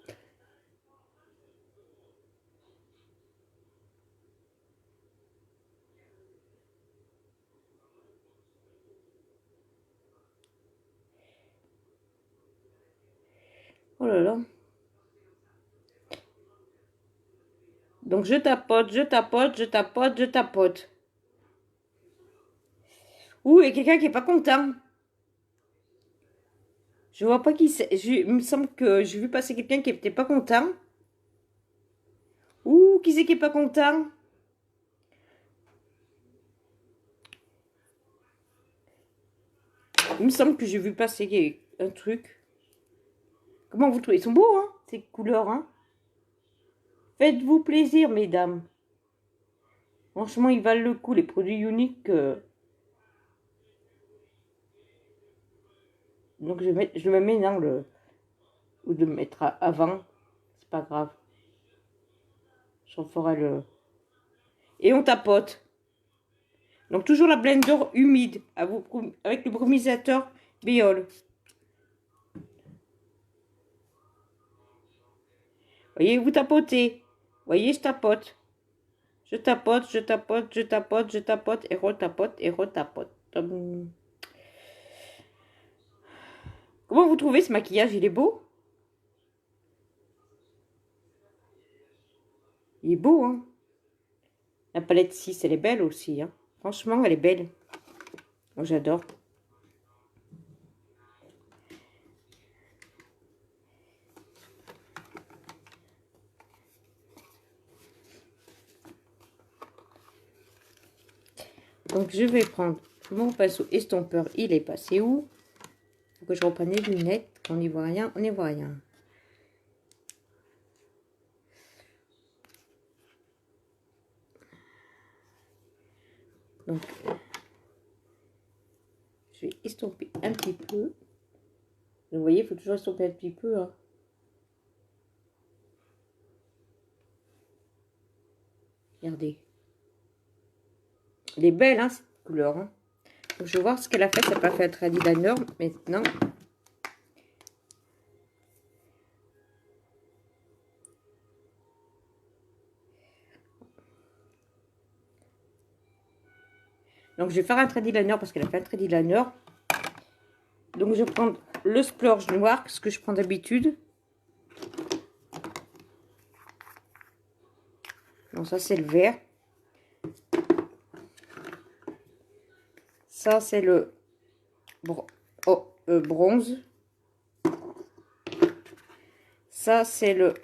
Oh là là. Donc, je tapote, je tapote, je tapote, je tapote. Ouh, il y a quelqu'un qui est pas content. Je vois pas qui c'est. Il me semble que j'ai vu passer quelqu'un qui était pas content. Ouh, qui c'est qui est pas content? Il me semble que j'ai vu passer un truc. Comment vous trouvez? Ils sont beaux, hein, ces couleurs, hein? Faites-vous plaisir, mesdames. Franchement, ils valent le coup, les produits uniques. Donc, je le mets dans le... Ou de le mettre avant. C'est pas grave. J'en ferai le... Et on tapote. Donc, toujours la blender humide avec le brumisateur Béole. Voyez, vous tapotez. Voyez, je tapote. Je tapote, je tapote, je tapote, je tapote, et retapote, et retapote. Comment vous trouvez ce maquillage? Il est beau? Il est beau, hein? La palette 6, elle est belle aussi, hein? Franchement, elle est belle. Moi, j'adore. Donc, je vais prendre mon pinceau estompeur. Il est passé où? Il faut que je reprenne les lunettes. On n'y voit rien, on n'y voit rien. Donc, je vais estomper un petit peu. Vous voyez, il faut toujours estomper un petit peu, hein. Regardez. Elle est belle, hein, cette couleur, hein. Donc, je vais voir ce qu'elle a fait. Ça n'a pas fait un tradi liner maintenant. Donc, je vais faire un tradi liner parce qu'elle a fait un tradi liner. Donc, je vais prendre le splurge noir, ce que je prends d'habitude. Donc, ça, c'est le vert. Ça, c'est le bronze. Ça, c'est le...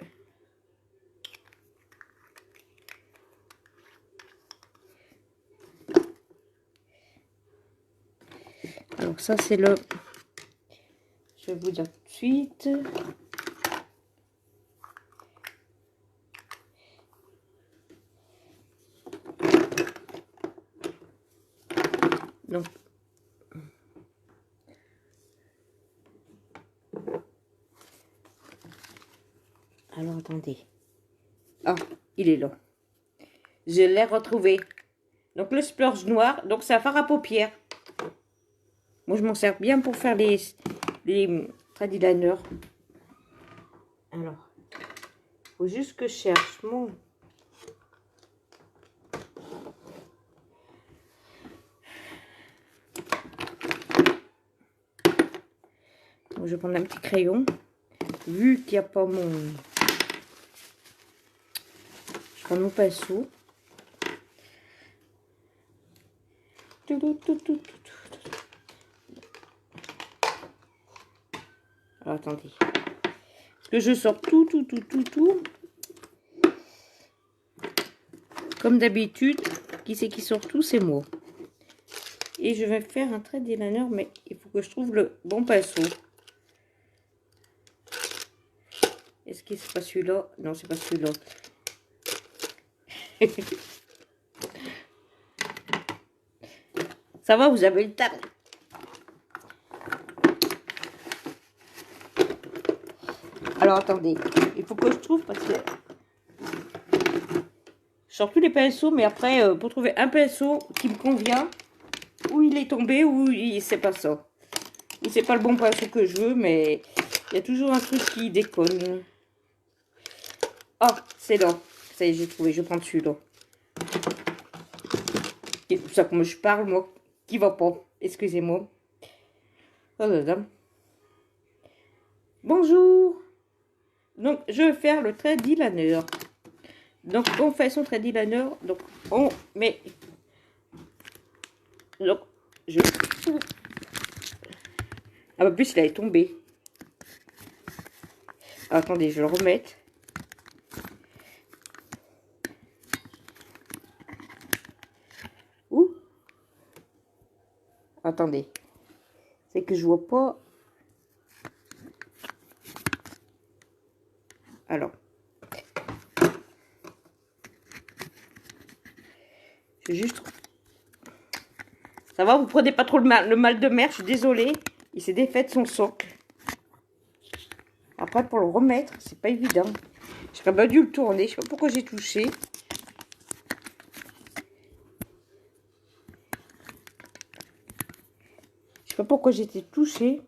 Alors, ça, c'est le... Je vais vous dire tout de suite. Donc, alors, attendez. Ah, Il est là. Je l'ai retrouvé. Donc le splurge noir, donc c'est un fard à paupières. Moi je m'en sers bien pour faire les trady liners. Alors, faut juste que je cherche mon... Donc, je vais prendre un petit crayon. Vu qu'il n'y a pas mon... Je prends mon pinceau. Alors, attendez. Parce que je sors tout. Comme d'habitude, qui c'est qui sort tout, c'est moi. Et je vais faire un trait d'eyeliner, mais il faut que je trouve le bon pinceau. Est-ce que c'est pas celui-là? Non, c'est pas celui-là. Ça va, vous avez le temps. Alors, attendez. Il faut que je trouve parce que... Je sors tous les pinceaux, mais après, pour trouver un pinceau qui me convient, où il est tombé, ou c'est pas ça. Ou c'est pas le bon pinceau que je veux, mais il y a toujours un truc qui déconne. Ah, c'est là. Ça y est, j'ai trouvé. Je prends celui-là. C'est pour ça que je parle, moi, qui va pas. Excusez-moi. Oh là là. Bonjour. Donc, je vais faire le trait d'eyeliner. Donc, on fait son trait d'eyeliner. Donc, on met... Donc, je... Ah, en plus, il est tombé. Alors, attendez, je vais le remettre. Où? Attendez. C'est que je vois pas... Alors. Je juste... Ça va, vous prenez pas trop le mal de mer, je suis désolée. Il s'est défait de son socle. Après, pour le remettre, c'est pas évident. J'aurais pas dû le tourner. Je sais pas pourquoi j'ai touché. Je sais pas pourquoi j'étais touchée.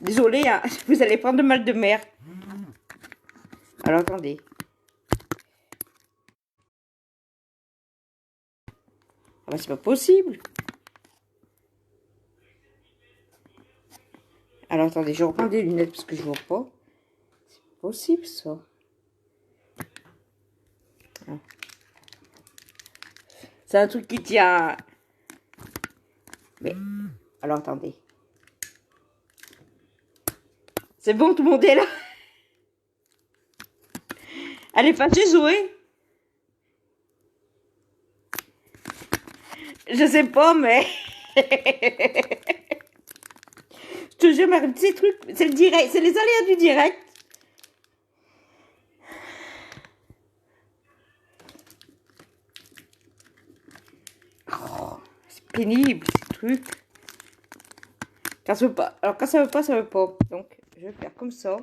Désolée, hein, vous allez prendre de mal de mer. Alors, attendez. Ah bah, c'est pas possible. Alors, attendez, je reprends des lunettes parce que je vois pas. C'est pas possible, ça. Ah. C'est un truc qui tient... Mais... Alors, attendez. C'est bon, tout le monde est là. Allez, fâchée, Zoé. Je sais pas, mais... Je te jure, mais ces trucs, c'est le direct, c'est les aléas du direct. Oh, c'est pénible, ces trucs. Quand ça veut pas. Alors, quand ça veut pas, ça veut pas. Donc, je vais faire comme ça.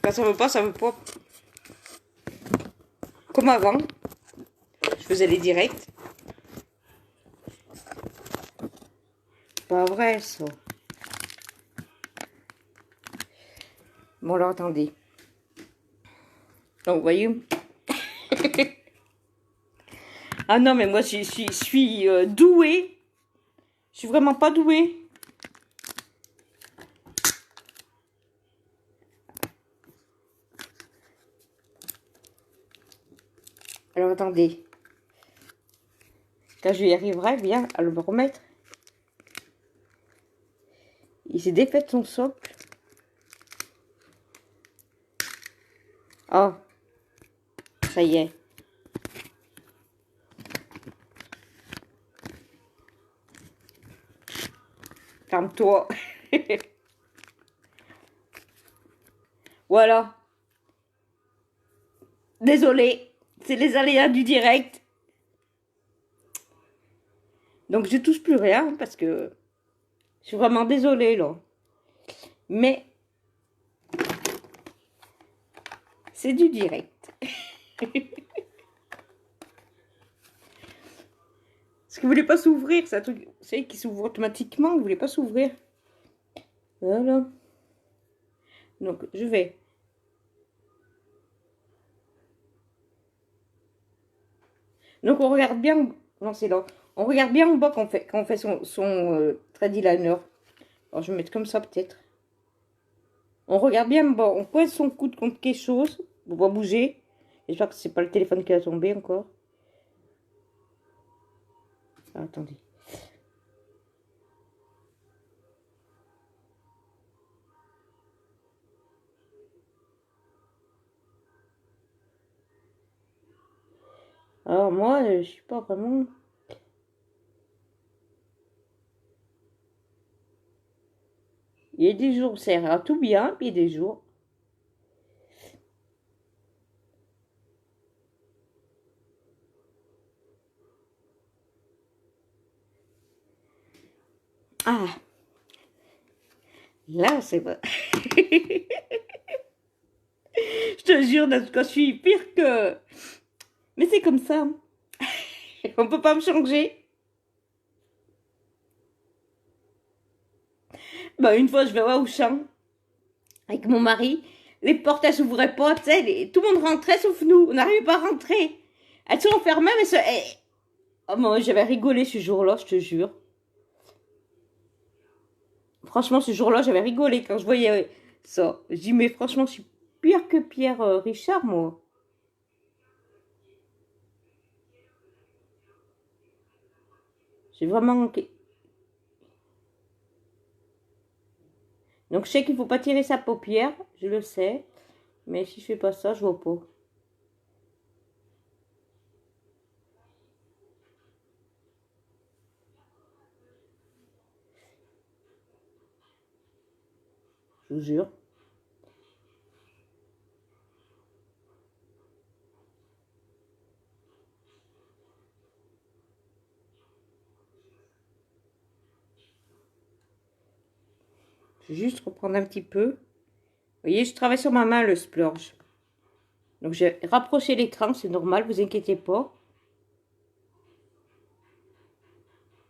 Quand ça veut pas, ça veut pas. Comme avant. Je faisais les directs. Pas vrai, ça. Bon, alors, attendez. Donc, vous voyez. Ah non, mais moi, je suis douée. Je suis vraiment pas douée. Alors, attendez. Quand je y arriverai bien à le remettre. Il s'est défait de son socle. Oh. Ça y est. Ferme-toi. Voilà. Désolée. C'est les aléas du direct. Donc, je touche plus rien parce que je suis vraiment désolée, là. Mais C'est du direct. Parce qu'il ne voulait pas s'ouvrir, c'est un truc, vous savez, qui s'ouvre automatiquement, il ne voulait pas s'ouvrir. Voilà. Donc, je vais. Donc, on regarde bien. Non, c'est là. On regarde bien en bas quand on fait son trady liner. Alors, je vais mettre comme ça, peut-être. On regarde bien en bas. On pointe son coude contre quelque chose. On va bouger. J'espère que c'est pas le téléphone qui a tombé encore. Ah, attendez. Alors, moi, je suis pas vraiment... Il y a des jours, ça ira tout bien, puis il y a des jours. Ah, là, c'est vrai. Je te jure, en tout cas, je suis pire que... Mais c'est comme ça. On peut pas me changer. Bah, une fois, je vais au champ avec mon mari. Les portes, elles s'ouvraient pas, tu sais. Tout le monde rentrait sauf nous. On n'arrivait pas à rentrer. Elles sont fermées, mais ça... Oh, moi, j'avais rigolé ce jour-là, je te jure. Franchement, ce jour-là, j'avais rigolé quand je voyais ça. Je dis, mais franchement, je suis pire que Pierre Richard, moi. J'ai vraiment... Donc, je sais qu'il faut pas tirer sa paupière, je le sais. Mais si je fais pas ça, je vois pas. Je vous jure. Je vais juste reprendre un petit peu. Vous voyez, je travaille sur ma main le splurge. Donc, j'ai rapproché l'écran, c'est normal, vous inquiétez pas.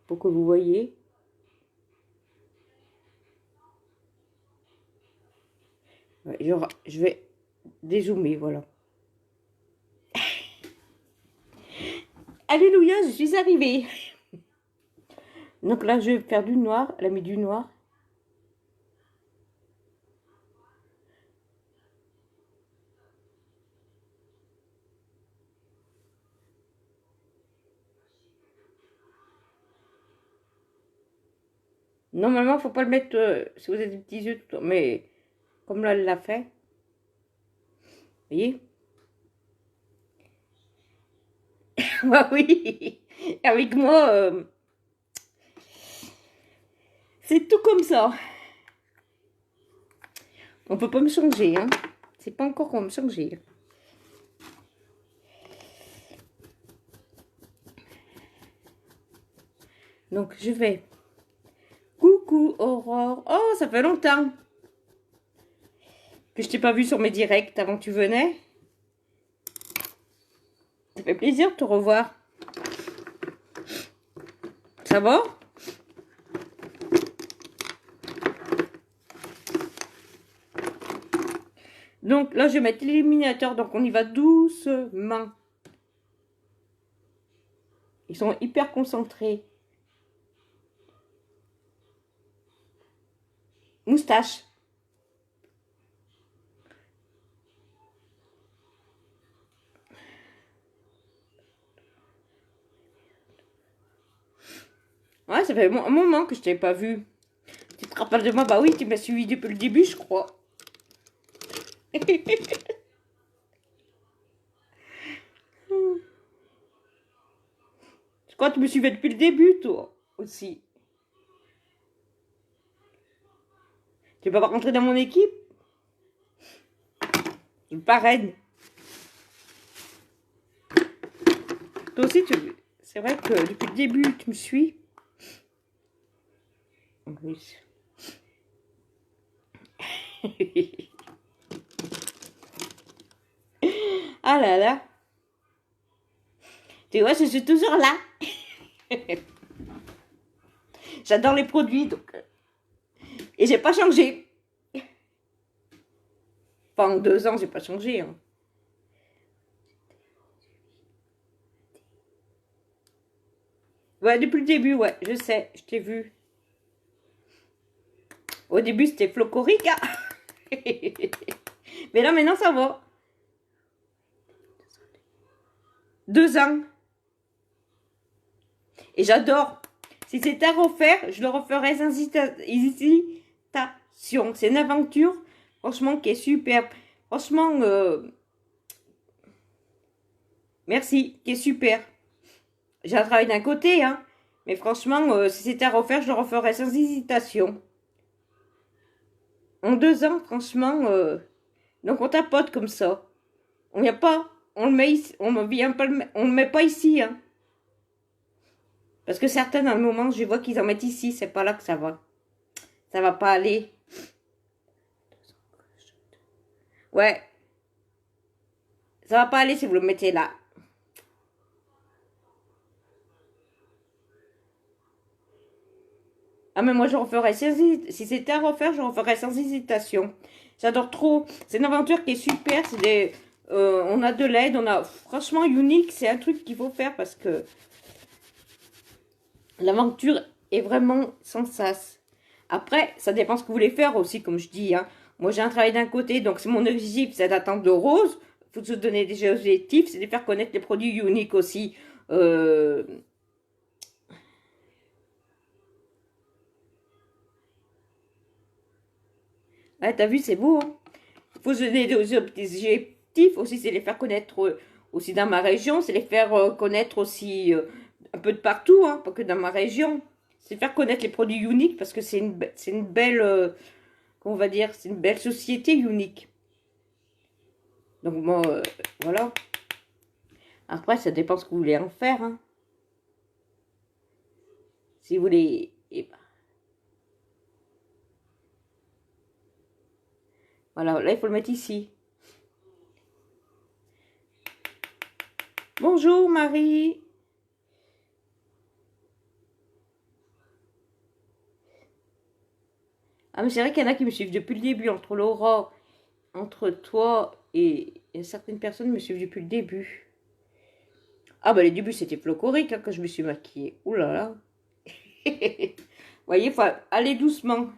Pour que vous voyez. Ouais, je vais dézoomer, voilà. Alléluia, je suis arrivée. Donc là, je vais faire du noir. Elle a mis du noir. Normalement, il ne faut pas le mettre si vous avez des petits yeux. Mais comme là, elle l'a fait. Vous voyez? Bah oui. Avec moi, c'est tout comme ça. On peut pas me changer, hein. C'est pas encore qu'on me changer. Donc, je vais. Coucou, Aurore. Oh, ça fait longtemps que je t'ai pas vu sur mes directs avant que tu venais. Ça fait plaisir de te revoir. Ça va? Donc là, je vais mettre l'illuminateur. Donc on y va doucement. Ils sont hyper concentrés. Moustache. Ouais, ça fait un moment que je t'avais pas vu. Tu te rappelles de moi? Bah oui, tu m'as suivi depuis le début, je crois. Je crois que tu me suivais depuis le début, toi, aussi. Tu peux pas rentrer dans mon équipe? Je suis parraine. Toi aussi, c'est vrai que depuis le début, tu me suis. Oui. Ah là là. Tu vois, je suis toujours là. J'adore les produits, donc... Et j'ai pas changé. Enfin, en 2 ans, j'ai pas changé. Hein. Ouais, depuis le début, ouais, je sais, je t'ai vu. Au début, c'était Flocorica. Mais là, maintenant, ça va. 2 ans. Et j'adore. Si c'était à refaire, je le referais sans hésitation. C'est une aventure, franchement, qui est superbe. Franchement, merci, qui est super. J'ai un travail d'un côté, hein. Mais franchement, si c'était à refaire, je le referais sans hésitation. En 2 ans, franchement, donc on tapote comme ça. On vient pas, on le met ici, on vient pas, on le met pas ici, hein. Parce que certains, dans le moment, je vois qu'ils en mettent ici, c'est pas là que ça va. Ça va pas aller. Ouais. Ça va pas aller si vous le mettez là. Ah, mais moi, je referais sans hésitation. Si c'était à refaire, je referais sans hésitation. J'adore trop. C'est une aventure qui est super. C'est des, on a de l'aide. On a, franchement, unique. C'est un truc qu'il faut faire parce que l'aventure est vraiment sans sas. Après, ça dépend ce que vous voulez faire aussi, comme je dis. Hein. Moi, j'ai un travail d'un côté, donc c'est mon objectif, c'est d'atteindre de rose. Il faut se donner des objectifs, c'est de faire connaître les produits uniques aussi. Ouais, t'as vu, c'est beau. Hein. Il faut se donner des objectifs aussi, c'est les faire connaître aussi dans ma région, c'est les faire connaître aussi un peu de partout, hein, pas que dans ma région. C'est faire connaître les produits uniques parce que c'est une belle, comment on va dire, c'est une belle société unique. Donc moi, voilà. Après, ça dépend ce que vous voulez en faire. Hein. Si vous voulez... eh ben, voilà, là, il faut le mettre ici. Bonjour, Marie. Ah, mais c'est vrai qu'il y en a qui me suivent depuis le début. Entre Laura, entre toi et certaines personnes me suivent depuis le début. Ah, bah, les débuts, c'était flocorique hein, quand je me suis maquillée. Ouh là là. Vous voyez, il faut aller doucement.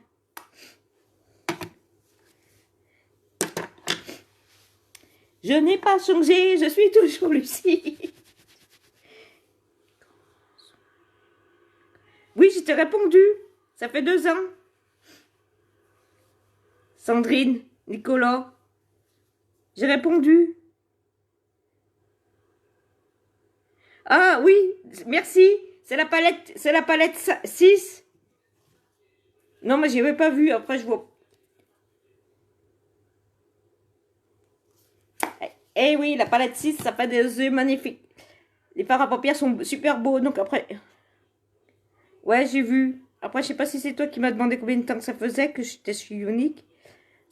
Je n'ai pas changé, je suis toujours Lucie. Oui, je t'ai répondu. Ça fait 2 ans. Sandrine, Nicolas. J'ai répondu. Ah oui, merci. C'est la palette 6. Non, mais je n'avais pas vu. Après, je vois. Eh oui, la palette 6, ça fait des yeux magnifiques. Les fards à paupières sont super beaux. Donc après... Ouais, j'ai vu. Après, je sais pas si c'est toi qui m'as demandé combien de temps ça faisait que j'étais sur Unique.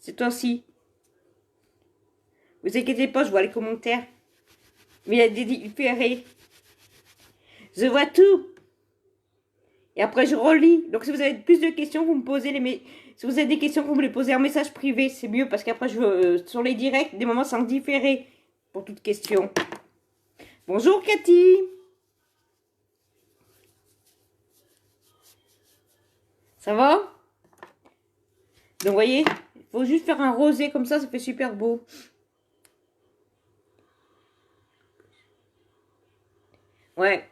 C'est toi aussi. Vous inquiétez pas, je vois les commentaires. Mais il y a des différés. Je vois tout. Et après, je relis. Donc, si vous avez plus de questions, vous me posez les... Si vous avez des questions, vous me les posez en message privé. C'est mieux parce qu'après, sur les directs, des moments sans différer pour toute question. Bonjour, Cathy. Ça va? Donc, vous voyez, il faut juste faire un rosé comme ça fait super beau. Ouais.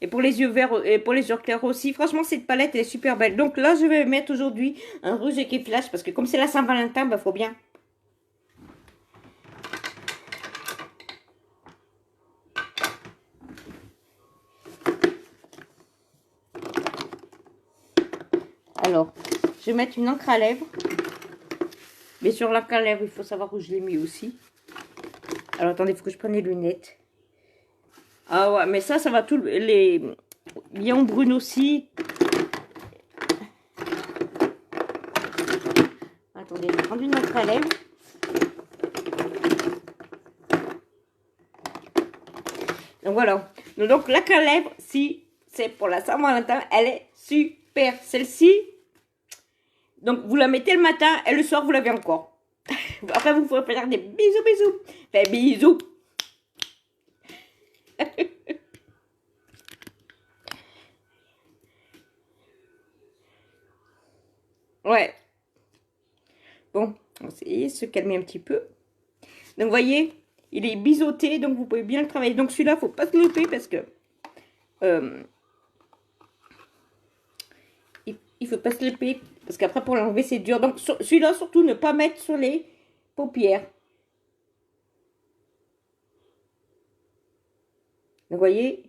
Et pour les yeux verts et pour les yeux clairs aussi. Franchement, cette palette elle est super belle. Donc là, je vais mettre aujourd'hui un rouge qui flash. Parce que comme c'est la Saint-Valentin, bah faut bien. Alors, je vais mettre une encre à lèvres. Mais sur l'encre à lèvres, il faut savoir où je l'ai mis aussi. Alors, attendez, il faut que je prenne les lunettes. Ah ouais, mais ça va tout... Les lions brunes aussi. Attendez, je vais prendre une encre à lèvres. Donc voilà. Donc la crème à lèvres, si c'est pour la Saint-Valentin, elle est super. Celle-ci, donc vous la mettez le matin et le soir vous l'avez encore. Après vous pourrez faire des bisous bisous. Enfin bisous. Ouais. Bon, on va essayer de se calmer un petit peu. Donc vous voyez, il est biseauté, donc vous pouvez bien le travailler. Donc celui-là, faut pas se louper parce que il faut pas se louper parce qu'après pour l'enlever c'est dur. Donc celui-là surtout ne pas mettre sur les paupières. Donc vous voyez.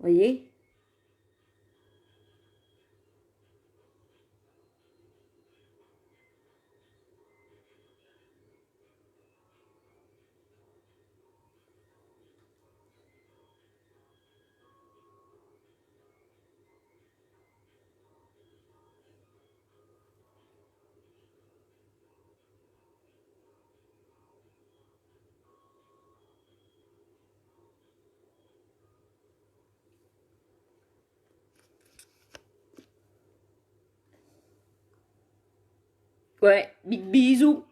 Vous voyez. Ouais, big bisous.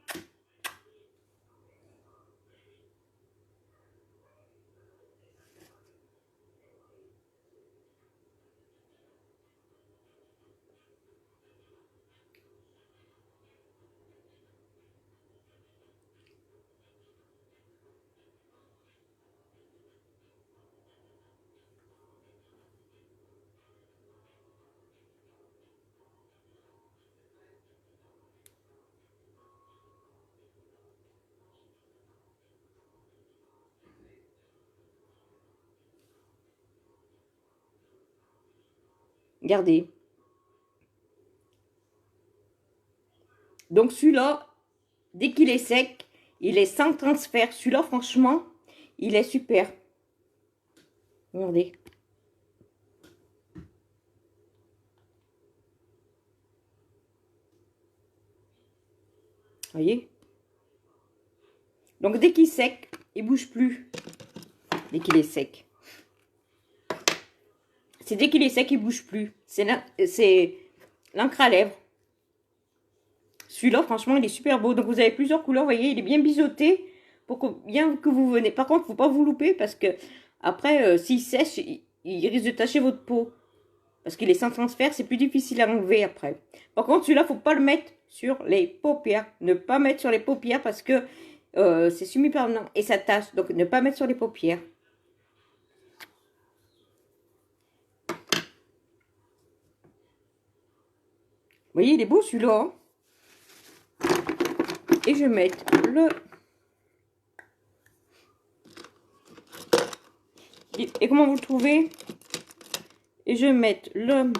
Regardez. Donc celui-là, dès qu'il est sec, il est sans transfert. Celui-là, franchement, il est super. Regardez. Voyez. Donc dès qu'il est sec, il bouge plus. Dès qu'il est sec. C'est dès qu'il est sec, il bouge plus. C'est l'encre à lèvres. Celui-là, franchement, il est super beau. Donc vous avez plusieurs couleurs, vous voyez, il est bien biseauté pour que bien que vous venez. Par contre, faut pas vous louper parce que après, s'il sèche, il risque de tacher votre peau. Parce qu'il est sans transfert, c'est plus difficile à enlever après. Par contre, celui-là, faut pas le mettre sur les paupières. Ne pas mettre sur les paupières parce que c'est semi-permanent et ça tache. Donc, ne pas mettre sur les paupières. Vous voyez, il est beau celui-là. Hein. Et je vais mettre le... Et comment vous le trouvez? Et je vais mettre le...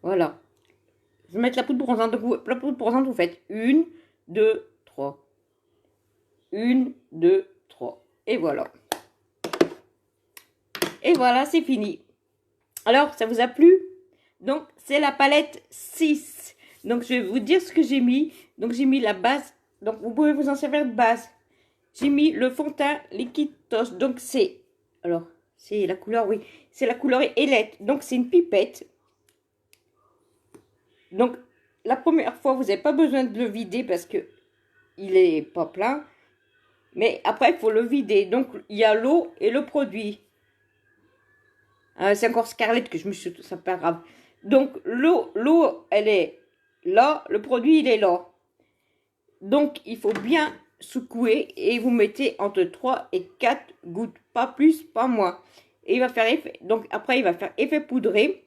Voilà. Je vais mettre la poudre bronzante. Donc, la poudre bronzante, vous faites 1, 2, 3. 1, 2, 3. Et voilà. Et voilà, c'est fini. Alors, ça vous a plu? Donc, c'est la palette 6. Donc, je vais vous dire ce que j'ai mis. Donc, j'ai mis la base. Donc, vous pouvez vous en servir de base. J'ai mis le fond de teint liquide Toche. Donc, c'est... Alors, c'est la couleur, oui. C'est la couleur ailette. Donc, c'est une pipette. Donc, la première fois, vous n'avez pas besoin de le vider parce que il est pas plein. Mais après, il faut le vider. Donc, il y a l'eau et le produit. C'est encore Scarlett que je me suis... C'est pas grave. Donc, l'eau, elle est là. Le produit, il est là. Donc, il faut bien secouer et vous mettez entre 3 et 4 gouttes. Pas plus, pas moins. Et il va faire effet... Donc, après, il va faire effet poudré.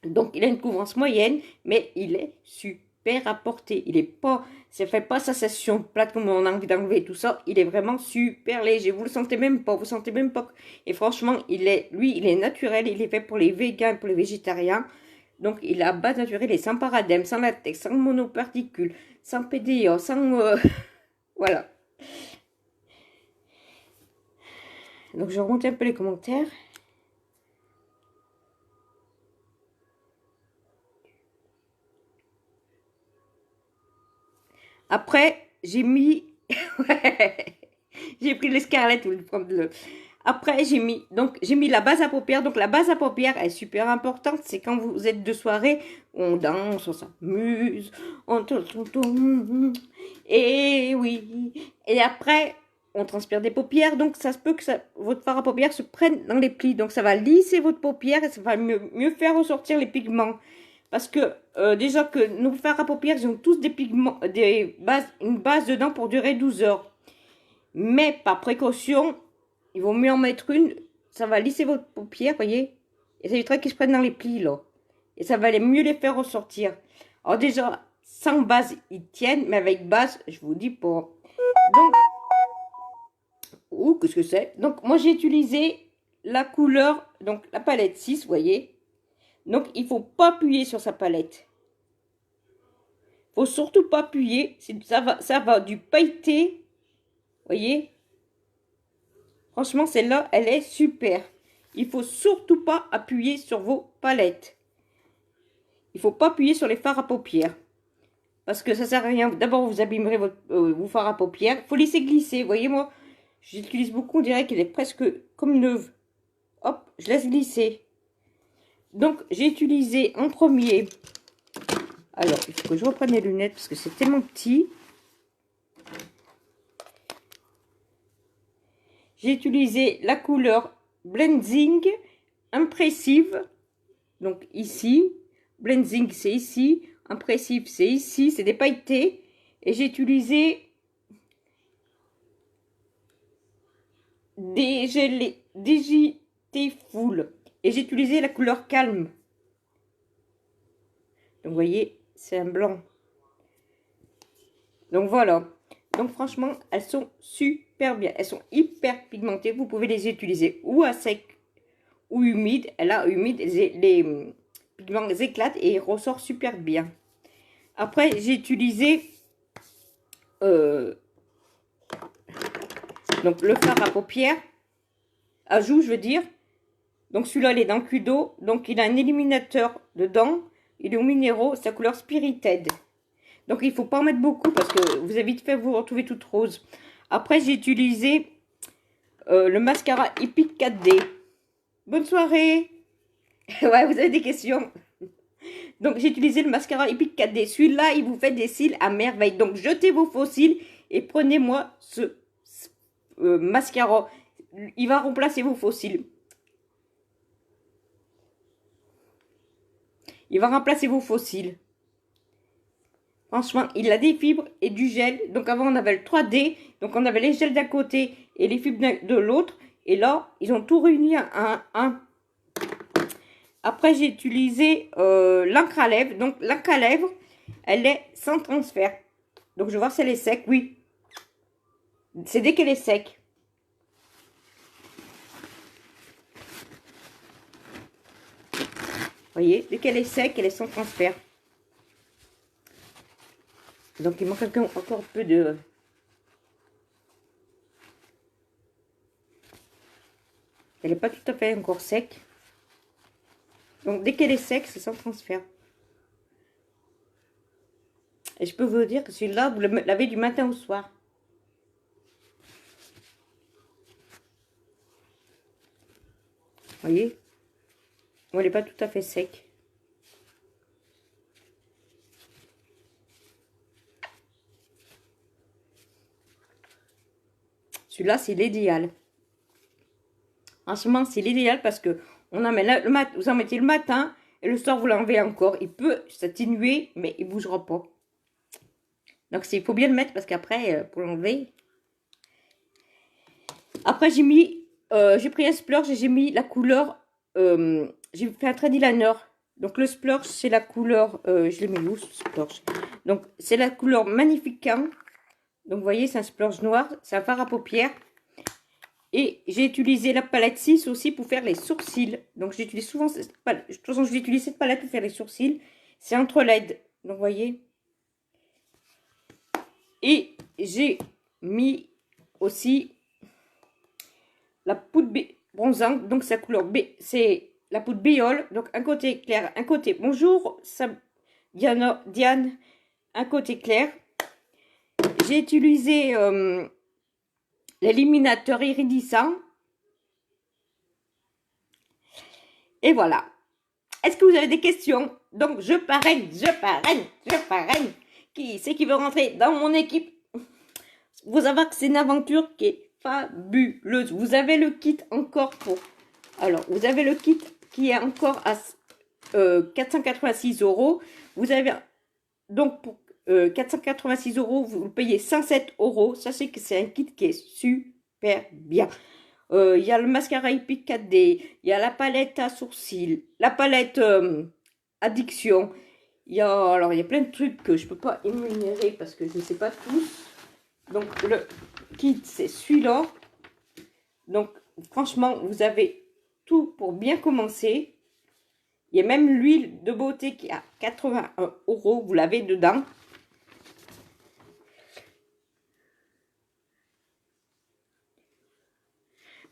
Donc, il a une couvrance moyenne, mais il est super à porter. Il est pas, ça fait pas sensation plate comme on a envie d'enlever tout ça. Il est vraiment super léger. Vous le sentez même pas, vous sentez même pas. Et franchement, il est naturel. Il est fait pour les végans, pour les végétariens. Donc, il a base naturelle et sans paradème, sans latex, sans monoparticules, sans PDA, sans... voilà. Donc, je remonte un peu les commentaires. Après, j'ai mis... j'ai pris l'escarlette. Après, j'ai mis la base à paupières. Donc, la base à paupières est super importante. C'est quand vous êtes de soirée, on danse, on s'amuse, on... Et oui. Et après, on transpire des paupières. Donc, ça se peut que votre fard à paupières se prenne dans les plis. Donc, ça va lisser votre paupière et ça va mieux faire ressortir les pigments. Parce que déjà que nos fards à paupières, ils ont tous des pigments, une base dedans pour durer 12 heures. Mais par précaution, il vaut mieux en mettre une. Ça va lisser votre paupière, voyez. Et ça évitera qu'ils se prennent dans les plis, là. Et ça va mieux les faire ressortir. Alors déjà, sans base, ils tiennent. Mais avec base, je vous dis pas. Donc, qu'est-ce que c'est? Donc, moi, j'ai utilisé la couleur, donc la palette 6, vous voyez. Donc, il ne faut pas appuyer sur sa palette. Faut surtout pas appuyer. Ça va du pailleté. Voyez. Franchement, celle-là, elle est super. Il faut surtout pas appuyer sur vos palettes. Il faut pas appuyer sur les fards à paupières. Parce que ça sert à rien. D'abord, vous abîmerez vos fards à paupières. Il faut laisser glisser. Voyez, moi, j'utilise beaucoup. On dirait qu'elle est presque comme neuve. Hop, je laisse glisser. Donc, j'ai utilisé en premier... Alors, il faut que je reprenne les lunettes parce que c'est tellement petit. J'ai utilisé la couleur Blending Impressive. Donc ici, Blending c'est ici, Impressive c'est ici, c'est des pailletés. Et j'ai utilisé DJT Full. Et j'ai utilisé la couleur Calme. Donc vous voyez, c'est un blanc. Donc voilà. Donc franchement, elles sont super bien. Elles sont hyper pigmentées. Vous pouvez les utiliser ou à sec ou humide. Là, humide, les pigments éclatent et ils ressortent super bien. Après, j'ai utilisé donc le fard à paupières, à joues, je veux dire. Donc celui-là, il est dans le cul d'eau. Donc il a un éliminateur dedans. Il est au minéraux, sa couleur Spirited. Donc il ne faut pas en mettre beaucoup parce que vous avez vite fait vous retrouver toute rose. Après, j'ai utilisé le mascara Epic 4D. Bonne soirée. Ouais, vous avez des questions. Donc j'ai utilisé le mascara Epic 4D. Celui-là, il vous fait des cils à merveille. Donc jetez vos faux cils et prenez-moi ce mascara. Il va remplacer vos faux cils. Il va remplacer vos faux cils. Franchement, il a des fibres et du gel. Donc avant, on avait le 3D. Donc on avait les gels d'un côté et les fibres de l'autre. Et là, ils ont tout réuni à un. Après, j'ai utilisé l'encre à lèvres. Donc l'encre à lèvres, elle est sans transfert. Donc je vais voir si elle est sec. Oui. C'est dès qu'elle est sec. Vous voyez, dès qu'elle est sec, elle est sans transfert. Donc il manque encore un peu de... Elle n'est pas tout à fait encore sec. Donc dès qu'elle est sec, c'est sans transfert. Et je peux vous dire que celui-là, vous le lavez du matin au soir. Vous voyez? Bon, elle n'est pas tout à fait sec. Celui-là, c'est l'idéal. Franchement, c'est l'idéal parce que on en met vous en mettez le matin et le soir, vous l'enlevez encore. Il peut s'atténuer, mais il ne bougera pas. Donc, il faut bien le mettre parce qu'après, pour l'enlever... Après, j'ai pris un splurge et j'ai mis la couleur... j'ai fait un trait eyeliner. Donc, le splurge, c'est la couleur... je l'ai mis où, ce splurge? Donc, c'est la couleur Magnificant. Donc, vous voyez, c'est un splurge noir. C'est un fard à paupières. Et j'ai utilisé la palette 6 aussi pour faire les sourcils. Donc, j'utilise souvent cette palette. De toute façon, j'utilise cette palette pour faire les sourcils. C'est entre LED. Donc, vous voyez. Et j'ai mis aussi la poudre bronzante. Donc, sa couleur B. C'est la poudre Béole. Donc, un côté clair, un côté... Bonjour, Diane. Un côté clair. J'ai utilisé... l'éliminateur iridissant. Et voilà. Est-ce que vous avez des questions? Donc, je parraine. Qui c'est qui veut rentrer dans mon équipe? Vous savez que c'est une aventure qui est fabuleuse. Vous avez le kit encore pour... Alors, vous avez le kit qui est encore à 486 €. Vous avez... Donc, pour 486 €, vous le payez 107 €. Sachez que c'est un kit qui est super bien. Il y a le mascara Epic 4D, il y a la palette à sourcils, la palette addiction. Il y a plein de trucs que je ne peux pas énumérer parce que je ne sais pas tous. Donc, le kit, c'est celui-là. Donc, franchement, vous avez tout pour bien commencer. Il y a même l'huile de beauté qui est à 81 €. Vous l'avez dedans.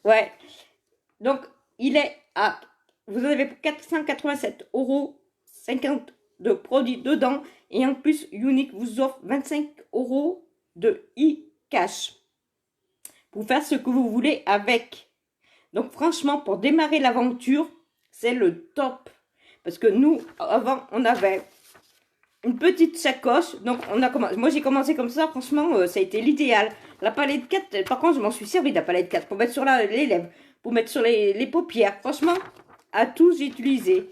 Ouais. Donc, il est à... Vous avez 487 €, 50 de produits dedans. Et en plus, Unique vous offre 25 € de e-cash. Pour faire ce que vous voulez avec. Donc, franchement, pour démarrer l'aventure, c'est le top. Parce que nous, avant, on avait une petite sacoche. Donc, moi, j'ai commencé comme ça. Franchement, ça a été l'idéal. La palette 4, par contre, je m'en suis servi de la palette 4 pour mettre sur les lèvres, pour mettre sur les paupières. Franchement, à tous, j'ai utilisé.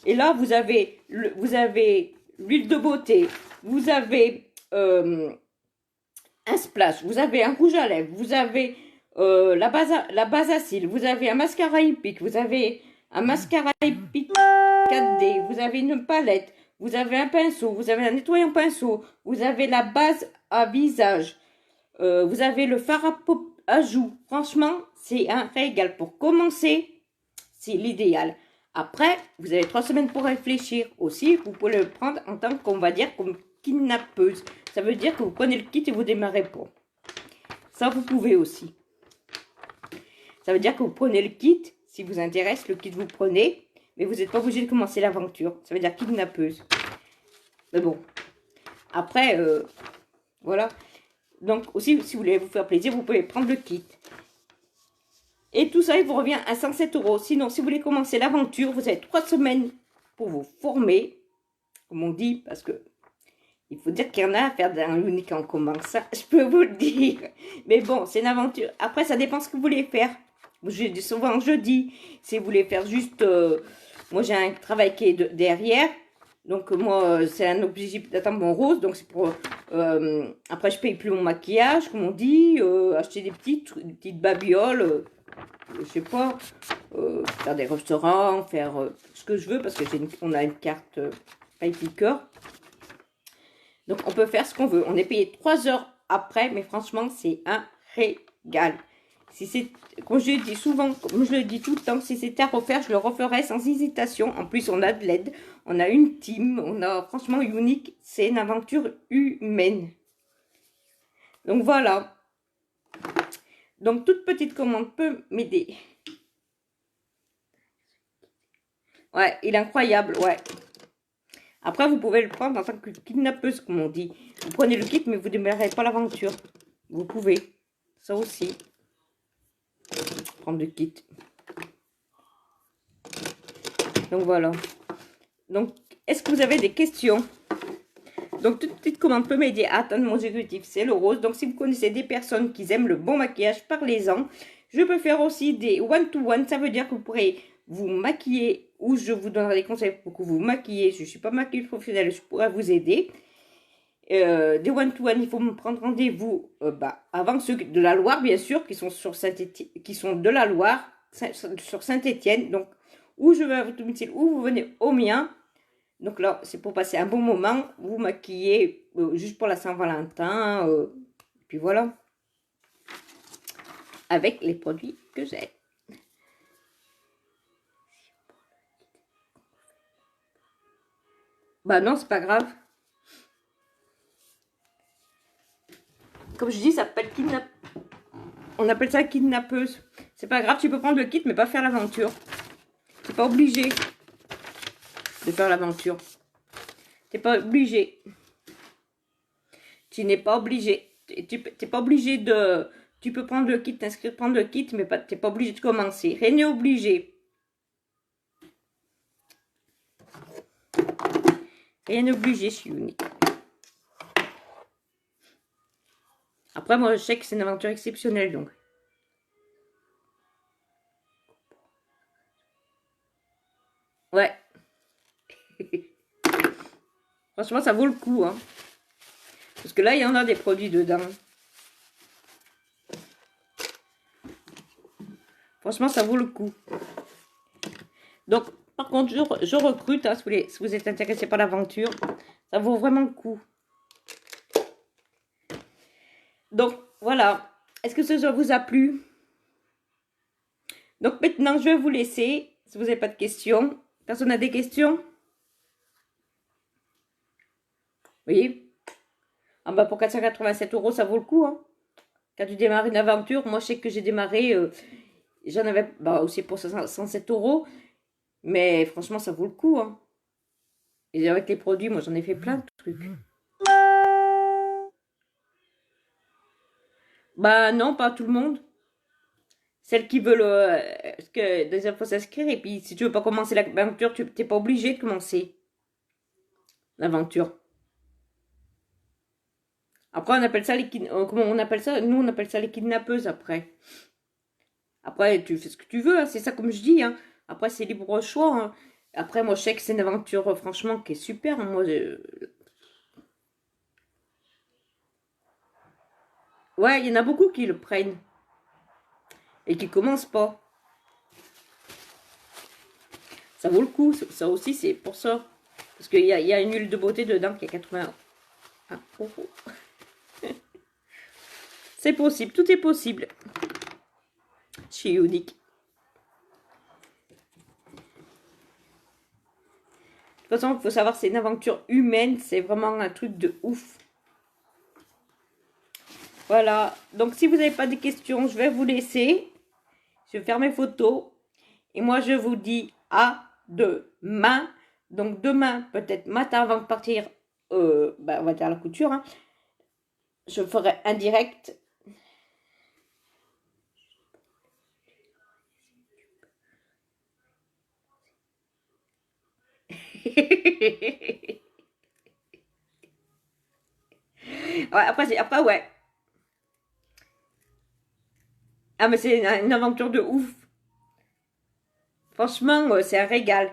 Et là, vous avez l'huile de beauté. Vous avez un splash. Vous avez un rouge à lèvres. Vous avez la base à cils. Vous avez un mascara Epic. Vous avez un mascara Epic 4D. Vous avez une palette. Vous avez un pinceau. Vous avez un nettoyant pinceau. Vous avez la base à visage. Vous avez le fard à joues. Franchement, c'est un régal. Pour commencer, c'est l'idéal. Après, vous avez 3 semaines pour réfléchir aussi. Vous pouvez le prendre en tant qu'on va dire comme kidnappeuse. Ça veut dire que vous prenez le kit et vous démarrez pas. Ça, vous pouvez aussi. Ça veut dire que vous prenez le kit. Si vous intéresse, le kit vous prenez. Mais vous n'êtes pas obligé de commencer l'aventure. Ça veut dire kidnappeuse. Mais bon. Après, voilà. Donc aussi, si vous voulez vous faire plaisir, vous pouvez prendre le kit. Et tout ça, il vous revient à 107 €. Sinon, si vous voulez commencer l'aventure, vous avez 3 semaines pour vous former. Comme on dit, parce que il faut dire qu'il y en a à faire d'un unique en commun. Ça, je peux vous le dire. Mais bon, c'est une aventure. Après, ça dépend ce que vous voulez faire. Souvent, je dis, si vous voulez faire juste... moi, j'ai un travail qui est derrière. Donc, moi, c'est un objectif d'atteindre mon rose. Donc, c'est pour... après, je paye plus mon maquillage, comme on dit. Acheter des petites babioles. Je sais pas. Faire des restaurants, faire ce que je veux. Parce que on a une carte Picker. Donc, on peut faire ce qu'on veut. On est payé 3 heures après. Mais franchement, c'est un régal. Si c'est, comme je le dis souvent, comme je le dis tout le temps, si c'était à refaire, je le referais sans hésitation. En plus, on a de l'aide, on a une team, on a franchement Unique, c'est une aventure humaine. Donc voilà. Donc toute petite commande peut m'aider. Ouais, il est incroyable, ouais. Après, vous pouvez le prendre en tant que kidnappeuse, comme on dit. Vous prenez le kit, mais vous ne démarrez pas l'aventure. Vous pouvez. Ça aussi. Prendre le kit. Donc voilà. Donc, est-ce que vous avez des questions? Donc toute petite commande peut m'aider à atteindre mon objectif, c'est le rose. Donc si vous connaissez des personnes qui aiment le bon maquillage, parlez-en. Je peux faire aussi des one-to-one, ça veut dire que vous pourrez vous maquiller ou je vous donnerai des conseils pour que vous maquillez. Je ne suis pas maquilleuse professionnelle, je pourrais vous aider. Des one-to-one, il faut me prendre rendez-vous avant ceux de la Loire, bien sûr, qui sont sur qui sont de la Loire, sur Saint-Étienne. Donc, où je vais à votre domicile, ou vous venez au mien. Donc là, c'est pour passer un bon moment. Vous maquillez juste pour la Saint-Valentin. Puis voilà. Avec les produits que j'ai. Bah non, c'est pas grave. Comme je dis, ça s'appelle on appelle ça kidnappeuse. C'est pas grave, tu peux prendre le kit, mais pas faire l'aventure. Tu n'es pas obligé de faire l'aventure. Tu n'es pas obligé. Tu n'es pas obligé. Tu n'es pas obligé de... Tu peux prendre le kit, t'inscrire, prendre le kit, mais tu n'es pas obligé de commencer. Rien n'est obligé. Rien n'est obligé, je suis unique. Après, moi, je sais que c'est une aventure exceptionnelle, donc. Ouais. Franchement, ça vaut le coup, hein. Parce que là, il y en a des produits dedans. Franchement, ça vaut le coup. Donc, par contre, je recrute, hein, si vous êtes intéressé par l'aventure. Ça vaut vraiment le coup. Donc, voilà. Est-ce que ça vous a plu? Donc, maintenant, je vais vous laisser. Si vous n'avez pas de questions. Personne n'a des questions? Oui. Ah bah pour 487 €, ça vaut le coup. Hein. Quand tu démarres une aventure, moi, je sais que j'ai démarré... j'en avais aussi pour 107 €. Mais franchement, ça vaut le coup. Hein. Et avec les produits, moi, j'en ai fait plein de trucs. Bah non, pas tout le monde. Celles qui veulent... que déjà, il faut s'inscrire. Et puis, si tu veux pas commencer l'aventure, tu n'es pas obligé de commencer l'aventure. Après, on appelle ça les comment on appelle ça? Nous, on appelle ça les kidnappeuses après. Après, tu fais ce que tu veux. Hein. C'est ça comme je dis. Hein. Après, c'est libre choix. Hein. Après, moi, je sais que c'est une aventure, franchement, qui est super. Hein. Moi, ouais, il y en a beaucoup qui le prennent. Et qui commencent pas. Ça vaut le coup. Ça aussi, c'est pour ça. Parce qu'il y a une huile de beauté dedans qui est 81 €. C'est possible. Tout est possible. Je suis unique. De toute façon, il faut savoir, c'est une aventure humaine. C'est vraiment un truc de ouf. Voilà. Donc, si vous n'avez pas de questions, je vais vous laisser. Je vais faire mes photos. Et moi, je vous dis à demain. Donc, demain, peut-être matin, avant de partir, on va dire la couture. Hein, je ferai un direct. Ouais, après, ouais. Ah, mais c'est une aventure de ouf. Franchement, c'est un régal.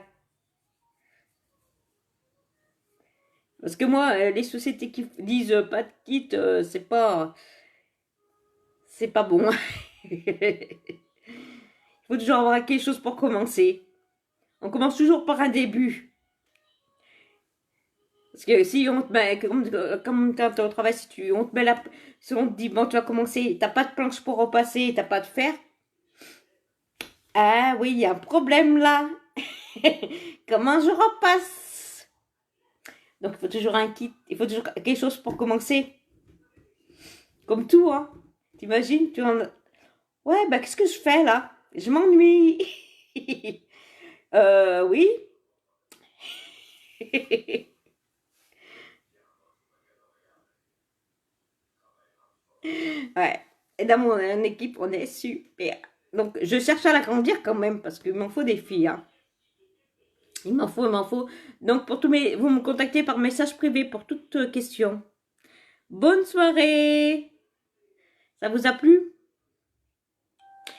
Parce que moi, les sociétés qui disent pas de kit, c'est pas bon. Il faut toujours avoir quelque chose pour commencer. On commence toujours par un début. Parce que si on te met, comme quand tu es au travail, si on te met si on te dit, bon, tu vas commencer, t'as pas de planche pour repasser, t'as pas de fer. Ah oui, il y a un problème là. Comment je repasse? Donc, il faut toujours un kit, il faut toujours quelque chose pour commencer. Comme tout, hein. T'imagines, ouais, bah, qu'est-ce que je fais là? Je m'ennuie. Oui. Ouais. Et dans mon équipe, on est super. Donc, je cherche à l'agrandir quand même parce qu'il m'en faut des filles. Hein. Il m'en faut, il m'en faut. Donc, pour tous mes... vous me contactez par message privé pour toute question. Bonne soirée. Ça vous a plu?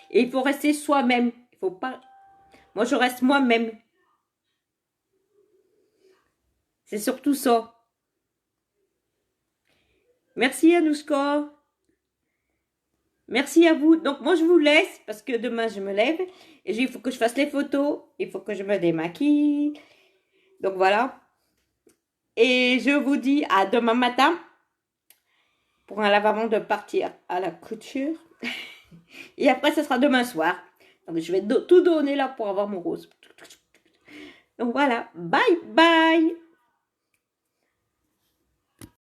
Et il faut rester soi-même. Il faut pas... Moi, je reste moi-même. C'est surtout ça. Merci Anoushka. Merci à vous. Donc moi je vous laisse parce que demain je me lève et il faut que je fasse les photos, il faut que je me démaquille. Donc voilà. Et je vous dis à demain matin pour un lavement de partir à la couture. Et après ce sera demain soir. Donc je vais tout donner là pour avoir mon rose. Donc voilà. Bye bye.